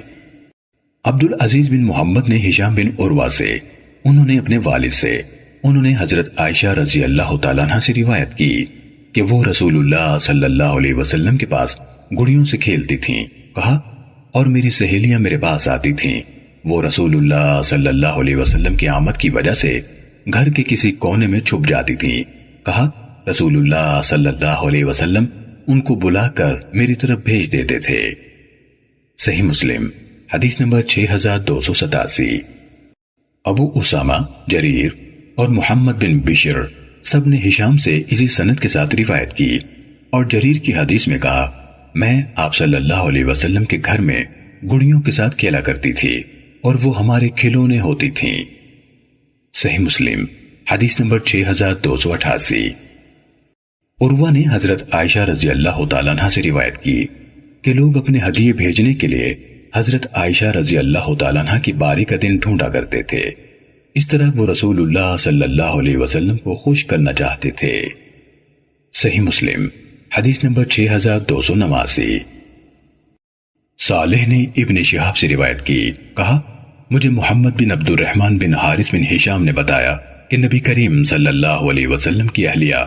عبدالعزیز بن محمد نے ہشام بن عروہ سے، انہوں نے اپنے والد سے، انہوں نے حضرت عائشہ رضی اللہ تعالیٰ عنہ سے روایت کی کہ وہ رسول اللہ صلی اللہ علیہ وسلم کے پاس گڑیوں سے کھیلتی تھیں، کہا اور میری سہیلیاں میرے پاس آتی تھیں، وہ رسول اللہ صلی اللہ علیہ وسلم کی آمد کی وجہ سے گھر کے کسی کونے میں چھپ جاتی تھی۔ کہا رسول اللہ صلی اللہ علیہ وسلم ان کو بلا کر میری طرف بھیج دیتے تھے۔ صحیح مسلم حدیث نمبر 6287۔ ابو اسامہ، جریر اور محمد بن بشر سب نے ہشام سے اسی سند کے ساتھ روایت کی، اور جریر کی حدیث میں کہا میں آپ صلی اللہ علیہ وسلم کے گھر میں گڑیوں کے ساتھ کھیلا کرتی تھی اور وہ ہمارے کھلونے ہوتی تھیں۔ صحیح مسلم حدیث نمبر 6288۔ عروہ نے حضرت عائشہ رضی اللہ تعالیٰ عنہ سے روایت کی کہ لوگ اپنے ہدیے بھیجنے کے لیے حضرت عائشہ رضی اللہ تعالیٰ عنہ کی باری کا دن ڈھونڈا کرتے تھے، اس طرح وہ رسول اللہ صلی اللہ علیہ وسلم کو خوش کرنا چاہتے تھے۔ صحیح مسلم حدیث نمبر 6289۔ صالح نے ابن شہاب سے روایت کی، کہا مجھے محمد بن عبد الرحمن بن حارث بن ہشام نے بتایا کہ نبی کریم صلی اللہ علیہ وسلم کی اہلیہ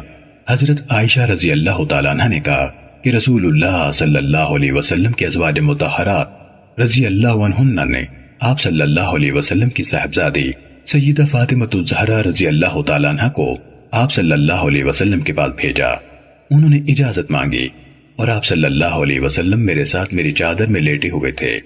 حضرت عائشہ رضی اللہ تعالیٰ عنہ نے کہا کہ رسول اللہ صلی اللہ علیہ وسلم کے ازواج مطہرات رضی اللہ عنہن نے آپ صلی اللہ علیہ وسلم کی صاحبزادی سیدہ فاطمہ الزہرا رضی اللہ تعالیٰ عنہ کو آپ صلی اللہ علیہ وسلم کے پاس بھیجا۔ انہوں نے اجازت مانگی اور آپ صلی اللہ علیہ وسلم میرے ساتھ میری چادر میں لیٹے ہوئے تھے۔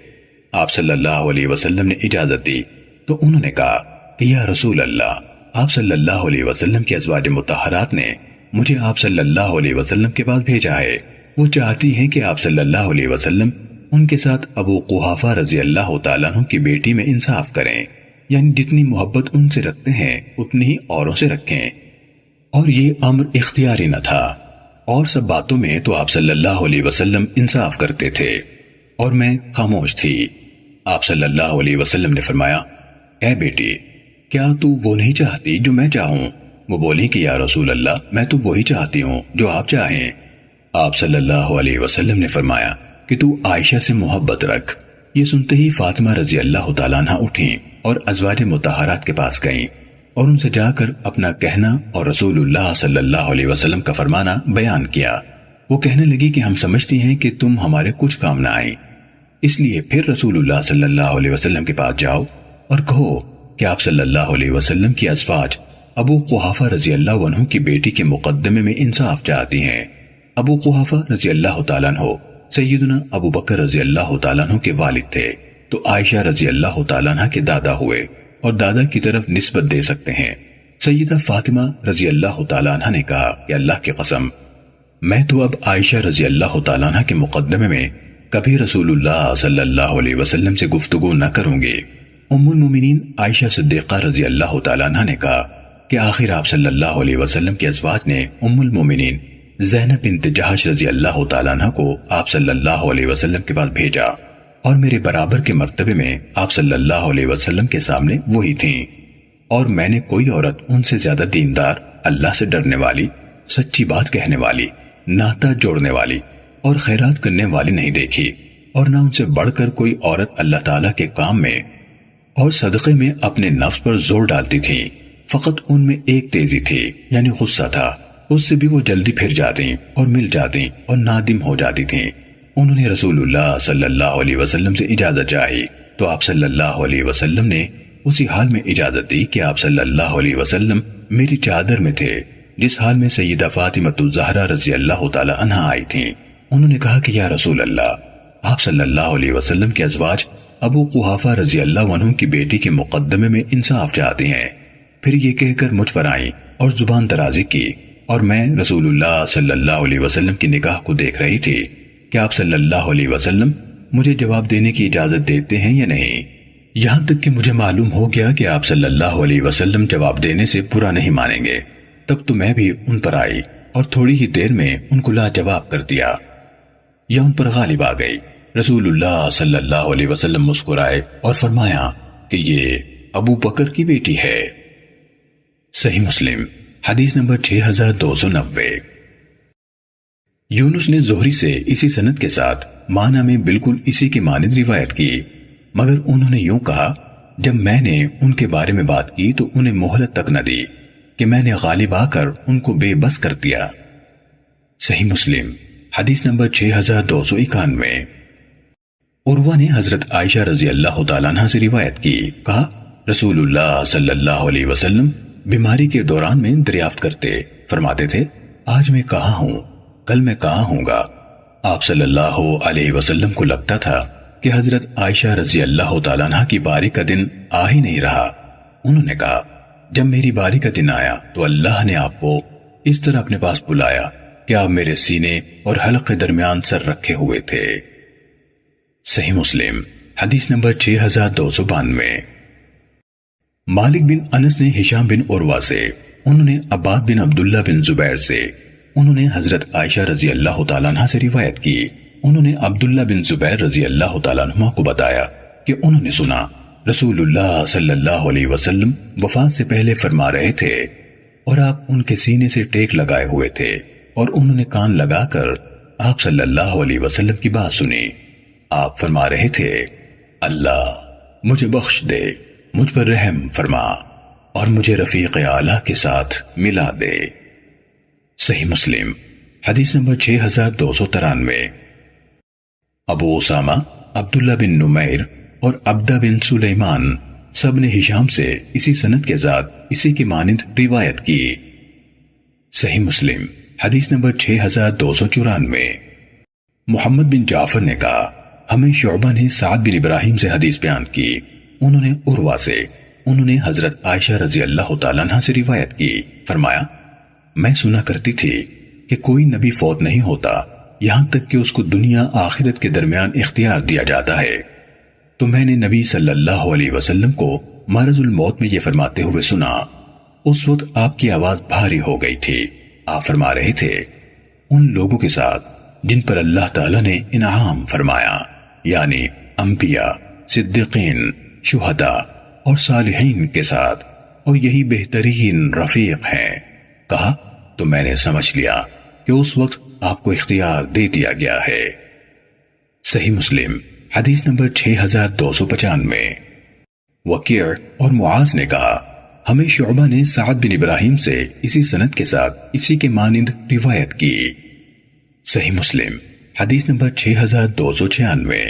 آپ صلی اللہ علیہ وسلم نے اجازت دی تو انہوں نے کہا کہ یا رسول اللہ، آپ صلی اللہ علیہ وسلم کی ازواج مطہرات نے مجھے آپ صلی اللہ علیہ وسلم کے پاس بھیجا ہے، وہ چاہتی ہیں کہ آپ صلی اللہ علیہ وسلم ان کے ساتھ ابو قحافہ رضی اللہ تعالیٰ عنہ کی بیٹی میں انصاف کریں، یعنی جتنی محبت ان سے رکھتے ہیں اتنی ہی اوروں سے رکھیں۔ اور یہ امر اختیاری نہ تھا، اور سب باتوں میں تو آپ صلی اللہ علیہ وسلم انصاف کرتے تھے اور میں خاموش تھی۔ آپ صلی اللہ علیہ وسلم نے فرمایا اے بیٹی، کیا تو وہ نہیں چاہتی جو میں چاہوں؟ وہ بولی کہ یا رسول اللہ، میں تو وہی چاہتی ہوں جو آپ چاہیں۔ آپ صلی اللہ علیہ وسلم نے فرمایا کہ تو عائشہ سے محبت رکھ۔ یہ سنتے ہی فاطمہ رضی اللہ تعالیٰ عنہ اٹھیں اور ازواج مطہرات کے پاس گئیں اور ان سے جا کر اپنا کہنا اور رسول اللہ صلی اللہ علیہ وسلم کا فرمانا بیان کیا۔ وہ کہنے لگی کہ ہم سمجھتی ہیں کہ تم ہمارے کچھ کام نہ آئیں، اس لیے پھر رسول اللہ صلی اللہ علیہ وسلم کے پاس جاؤ اور کہو کہ آپ صلی اللہ علیہ وسلم کی ازواج ابو قحافہ رضی اللہ عنہ کی بیٹی کے مقدمے میں انصاف چاہتی ہیں۔ ابو قحافہ رضی اللہ تعالیٰ عنہ سیدنا ابو بکر رضی اللہ تعالیٰ عنہ کے والد تھے، تو عائشہ رضی اللہ تعالیٰ عنہ کے دادا ہوئے اور دادا کی طرف نسبت دے سکتے ہیں۔ سیدہ فاطمہ رضی اللہ تعالیٰ عنہ نے کہا کہ اللہ کی قسم، میں تو اب عائشہ رضی اللہ تعالیٰ عنہ کے مقدمے میں کبھی رسول اللہ صلی اللہ علیہ وسلم سے گفتگو نہ کروں گی۔ ام المومنین عائشہ صدیقہ رضی اللہ تعالیٰ عنہ نے کہا کہ آخر آپ صلی اللہ علیہ وسلم کے ازواج نے ام المومنین زینب بنت جہش رضی اللہ تعالیٰ عنہ کو آپ صلی اللہ علیہ وسلم کے پاس بھیجا، اور میرے برابر کے مرتبے میں آپ صلی اللہ علیہ وسلم کے سامنے وہی تھیں، اور میں نے کوئی عورت ان سے زیادہ دیندار، اللہ سے ڈرنے والی، سچی بات کہنے والی، ناطہ جوڑنے والی اور خیرات کرنے والی نہیں دیکھی، اور نہ ان سے بڑھ کر کوئی عورت اللہ تعالیٰ کے کام میں اور صدقے میں اپنے نفس پر زور ڈالتی تھی۔ فقط ان میں ایک تیزی تھی، یعنی غصہ تھا، اس سے بھی وہ جلدی پھر جاتی اور مل جاتی اور نادم ہو جاتی تھیں۔ انہوں نے رسول اللہ صلی اللہ علیہ وسلم سے اجازت چاہی تو آپ صلی اللہ علیہ وسلم نے اسی حال میں اجازت دی کہ آپ صلی اللہ علیہ وسلم میری چادر میں تھے، جس حال میں سیدہ فاطمہ الزہرا رضی اللہ تعالی عنہا آئی تھیں۔ انہوں نے کہا کہ یا رسول اللہ، آپ صلی اللہ علیہ وسلم کے ازواج ابو قحافہ رضی اللہ عنہ کی بیٹی کے مقدمے میں انصاف چاہتی ہیں۔ پھر یہ کہہ کر مجھ پر آئیں اور زبان درازی کی، اور میں رسول اللہ صلی اللہ علیہ وسلم کی نگاہ کو دیکھ رہی تھی کہ آپ صلی اللہ علیہ وسلم مجھے جواب دینے کی اجازت دیتے ہیں یا نہیں، یہاں تک کہ مجھے معلوم ہو گیا کہ آپ صلی اللہ علیہ وسلم جواب دینے سے برا نہیں مانیں گے۔ تب تو میں بھی ان پر آئی اور تھوڑی ہی دیر میں ان کو لاجواب کر دیا یا ان پر غالب آ گئی۔ رسول اللہ صلی اللہ علیہ وسلم مسکرائے اور فرمایا کہ یہ ابو بکر کی بیٹی ہے۔ صحیح مسلم حدیث نمبر 6290۔ یونس نے زہری سے اسی سند کے ساتھ معنی میں بالکل اسی کی مانند روایت کی، مگر انہوں نے یوں کہا، جب میں نے ان کے بارے میں بات کی تو انہیں مہلت تک نہ دی کہ میں نے غالب آ کر ان کو بے بس کر دیا۔ صحیح مسلم حدیث نمبر 6291۔ عروہ نے حضرت عائشہ رضی اللہ تعالیٰ عنہ سے روایت کی، کہا رسول اللہ صلی اللہ علیہ وسلم بیماری کے دوران میں دریافت کرتے، فرماتے تھے آج میں کہاں ہوں، کل میں کہاں ہوں گا۔ آپ صلی اللہ علیہ وسلم کو لگتا تھا کہ حضرت عائشہ رضی اللہ تعالیٰ عنہ کی باری کا دن آ ہی نہیں رہا۔ انہوں نے کہا جب میری باری کا دن آیا تو اللہ نے آپ کو اس طرح اپنے پاس بلایا کہ آپ میرے سینے اور حلق کے درمیان سر رکھے ہوئے تھے۔ صحیح مسلم حدیث نمبر 6292۔ مالک بن انس نے ہشام بن عروہ سے، انہوں نے عباد بن عبداللہ بن زبیر سے، انہوں نے حضرت عائشہ رضی اللہ تعالیٰ عنہ سے روایت کی، انہوں نے عبداللہ بن زبیر رضی اللہ تعالیٰ عنہ کو بتایا کہ انہوں نے سنا رسول اللہ صلی اللہ علیہ وسلم وفات سے پہلے فرما رہے تھے اور آپ ان کے سینے سے ٹیک لگائے ہوئے تھے، اور انہوں نے کان لگا کر آپ صلی اللہ علیہ وسلم کی بات سنی۔ آپ فرما رہے تھے اللہ مجھے بخش دے، مجھ پر رحم فرما اور مجھے رفیق اعلیٰ کے ساتھ ملا دے۔ صحیح مسلم حدیث نمبر 6293۔ ابو اسامہ، عبداللہ بن نمیر اور عبدہ بن سلیمان سب نے ہشام سے اسی سند کے ساتھ اسی کی مانند روایت کی۔ صحیح مسلم حدیث نمبر 6294۔ محمد بن جعفر نے کہا ہمیں شعبہ نے سعد بن ابراہیم سے حدیث بیان کی، انہوں نے عروہ سے، انہوں نے حضرت عائشہ رضی اللہ تعالیٰ عنہ سے روایت کی، فرمایا میں سنا کرتی تھی کہ کوئی نبی فوت نہیں ہوتا یہاں تک کہ اس کو دنیا آخرت کے درمیان اختیار دیا جاتا ہے، تو میں نے نبی صلی اللہ علیہ وسلم کو مرض الموت میں یہ فرماتے ہوئے سنا۔ اس وقت آپ کی آواز بھاری ہو گئی تھی، آپ فرما رہے تھے ان لوگوں کے ساتھ جن پر اللہ تعالیٰ نے انعام فرمایا، یعنی انبیاء، صدیقین، شہداء اور صالحین کے ساتھ، اور یہی بہترین رفیق ہیں۔ کہا تو میں نے سمجھ لیا کہ اس وقت آپ کو اختیار دے دیا گیا ہے۔ صحیح مسلم حدیث نمبر 6295۔ وکیع اور معاذ نے کہا ہمیں شعبہ نے سعد بن ابراہیم سے اسی سند کے ساتھ اسی کے مانند روایت کی۔ صحیح مسلم حدیث نمبر 6296۔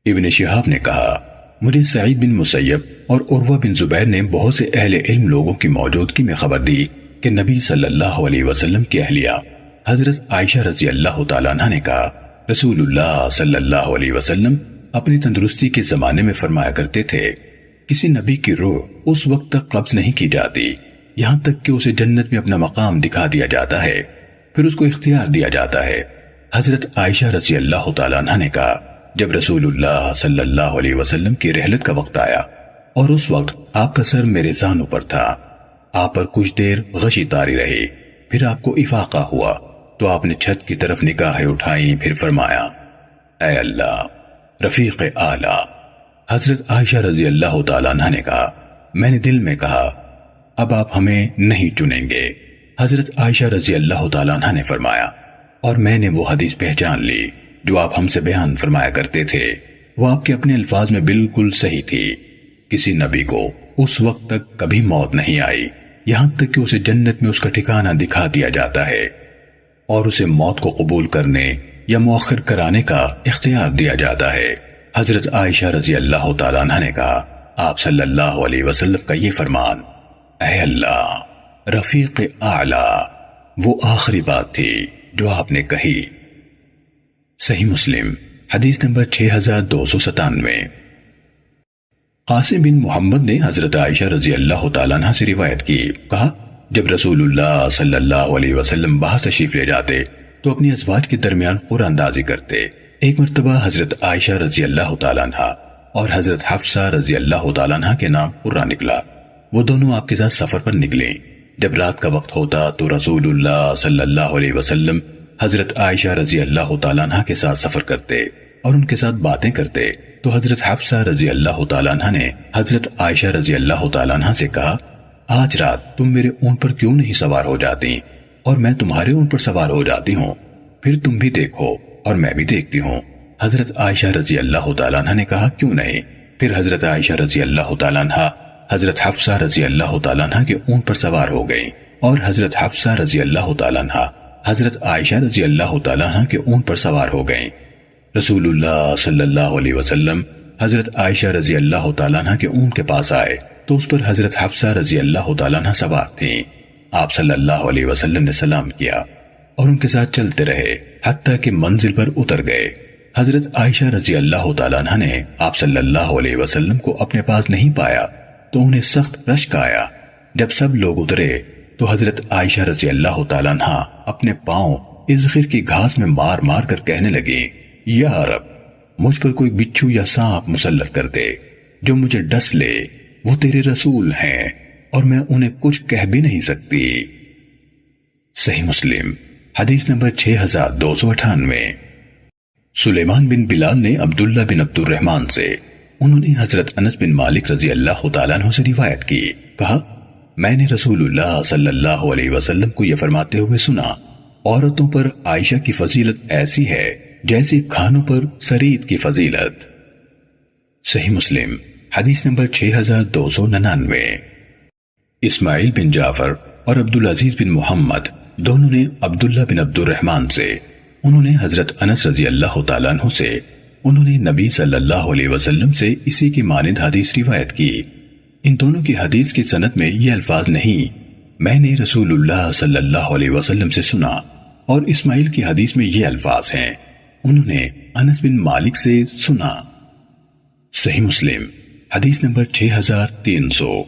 ابن شہاب نے کہا مجھے سعید بن مسیب اور عروہ بن زبیر نے بہت سے اہل علم لوگوں کی موجودگی میں خبر دی کہ نبی صلی اللہ علیہ وسلم کی اہلیہ حضرت عائشہ رضی اللہ تعالیٰ عنہ نے کہا رسول اللہ صلی اللہ علیہ وسلم اپنی تندرستی کے زمانے میں فرمایا کرتے تھے کسی نبی کی روح اس وقت تک قبض نہیں کی جاتی یہاں تک کہ اسے جنت میں اپنا مقام دکھا دیا جاتا ہے، پھر اس کو اختیار دیا جاتا ہے۔ حضرت عائشہ رضی اللہ تعالیٰ عنہ نے کہا جب رسول اللہ صلی اللہ علیہ وسلم کی رحلت کا وقت آیا اور اس وقت آپ کا سر میرے زانوں پر تھا، آپ پر کچھ دیر غشی طاری رہی، پھر آپ کو افاقہ ہوا تو آپ نے چھت کی طرف نگاہیں اٹھائیں، پھر فرمایا اے اللہ رفیق اعلیٰ۔ حضرت عائشہ رضی اللہ تعالیٰ عنہ نے کہا میں نے دل میں کہا اب آپ ہمیں نہیں چنیں گے۔ حضرت عائشہ رضی اللہ تعالیٰ عنہ نے فرمایا اور میں نے وہ حدیث پہچان لی جو آپ ہم سے بیان فرمایا کرتے تھے، وہ آپ کے اپنے الفاظ میں بالکل صحیح تھی۔ کسی نبی کو اس وقت تک کبھی موت نہیں آئی یہاں تک کہ اسے جنت میں اس کا ٹھکانہ دکھا دیا جاتا ہے اور اسے موت کو قبول کرنے یا مؤخر کرانے کا اختیار دیا جاتا ہے۔ حضرت عائشہ رضی اللہ تعالیٰ عنہ نے کہا آپ صلی اللہ علیہ وسلم کا یہ فرمان اے اللہ رفیق اعلیٰ وہ آخری بات تھی جو آپ نے کہی۔ صحیح مسلم حدیث نمبر 6297۔ قاسم بن محمد نے حضرت عائشہ رضی اللہ تعالیٰ عنہ سے روایت کی، کہا جب رسول اللہ صلی اللہ علیہ وسلم باہر تشریف لے جاتے تو اپنی ازواج کے درمیان قرآن اندازی کرتے۔ ایک مرتبہ حضرت عائشہ رضی اللہ تعالیٰ عنہ اور حضرت حفصہ رضی اللہ تعالیٰ عنہ کے نام قرآن نکلا، وہ دونوں آپ کے ساتھ سفر پر نکلیں۔ جب رات کا وقت ہوتا تو رسول اللہ صلی اللہ علیہ وسلم حضرت عائشہ رضی اللہ تعالیٰ عنہ کے ساتھ سفر کرتے اور ان کے ساتھ باتیں کرتے تو حضرت حفصہ رضی اللہ تعالیٰ عنہ نے حضرت عائشہ رضی اللہ تعالیٰ عنہ سے کہا آج رات تم میرے اونٹ پر کیوں نہیں سوار ہو جاتی اور میں تمہارے اونٹ پر سوار ہو جاتی ہوں، پھر تم بھی دیکھو اور میں بھی دیکھتی ہوں۔ حضرت عائشہ رضی اللہ تعالیٰ عنہ نے کہا کیوں نہیں؟ پھر حضرت عائشہ رضی اللہ تعالیٰ عنہ حضرت حفصہ رضی اللہ تعالیٰ عنہ کے اونٹ پر سوار ہو گئی اور حضرت حفصہ رضی اللہ تعالیٰ عنہ حضرت عائشہ رضی اللہ تعالیٰ عنہ کے اونٹ پر سوار ہو گئیں۔ رسول اللہ صلی اللہ علیہ وسلم حضرت عائشہ رضی اللہ تعالیٰ عنہ کے اونٹ کے پاس آئے تو اس پر حضرت حفصہ رضی اللہ تعالیٰ عنہ سوار تھیں۔ آپ صلی اللہ علیہ وسلم نے سلام کیا اور ان کے ساتھ چلتے رہے حتیٰ کہ منزل پر اتر گئے۔ حضرت عائشہ رضی اللہ تعالیٰ عنہ نے آپ صلی اللہ علیہ وسلم کو اپنے پاس نہیں پایا تو انہیں سخت رشک آیا۔ جب سب لوگ اترے تو حضرت عائشہ رضی اللہ تعالیٰ عنہ اپنے پاؤں اذخر کی گھاس میں مار مار کر کہنے لگی، یا رب، مجھ پر کوئی بچھو یا سانپ مسلط کر دے، جو مجھے ڈس لے، وہ تیرے رسول ہیں اور میں انہیں کچھ کہہ بھی نہیں سکتی۔ صحیح مسلم حدیث نمبر 6298۔ سلیمان بن بلال نے عبداللہ بن عبد الرحمن سے، انہوں نے حضرت انس بن مالک رضی اللہ تعالیٰ عنہ سے روایت کی، کہا میں نے رسول اللہ صلی اللہ علیہ وسلم کو یہ فرماتے ہوئے سنا، عورتوں پر عائشہ کی فضیلت ایسی ہے جیسے کھانوں پر سرید کی فضیلت۔ صحیح مسلم حدیث نمبر 6299۔ اسماعیل بن جعفر اور عبدالعزیز بن محمد دونوں نے عبداللہ بن عبد الرحمن سے، انہوں نے حضرت انس رضی اللہ تعالیٰ عنہ سے، انہوں نے نبی صلی اللہ علیہ وسلم سے اسی کی مانند حدیث روایت کی۔ ان دونوں کی حدیث کی سند میں یہ الفاظ نہیں میں نے رسول اللہ صلی اللہ علیہ وسلم سے سنا، اور اسماعیل کی حدیث میں یہ الفاظ ہیں انہوں نے انس بن مالک سے سنا۔ صحیح مسلم حدیث نمبر 6300۔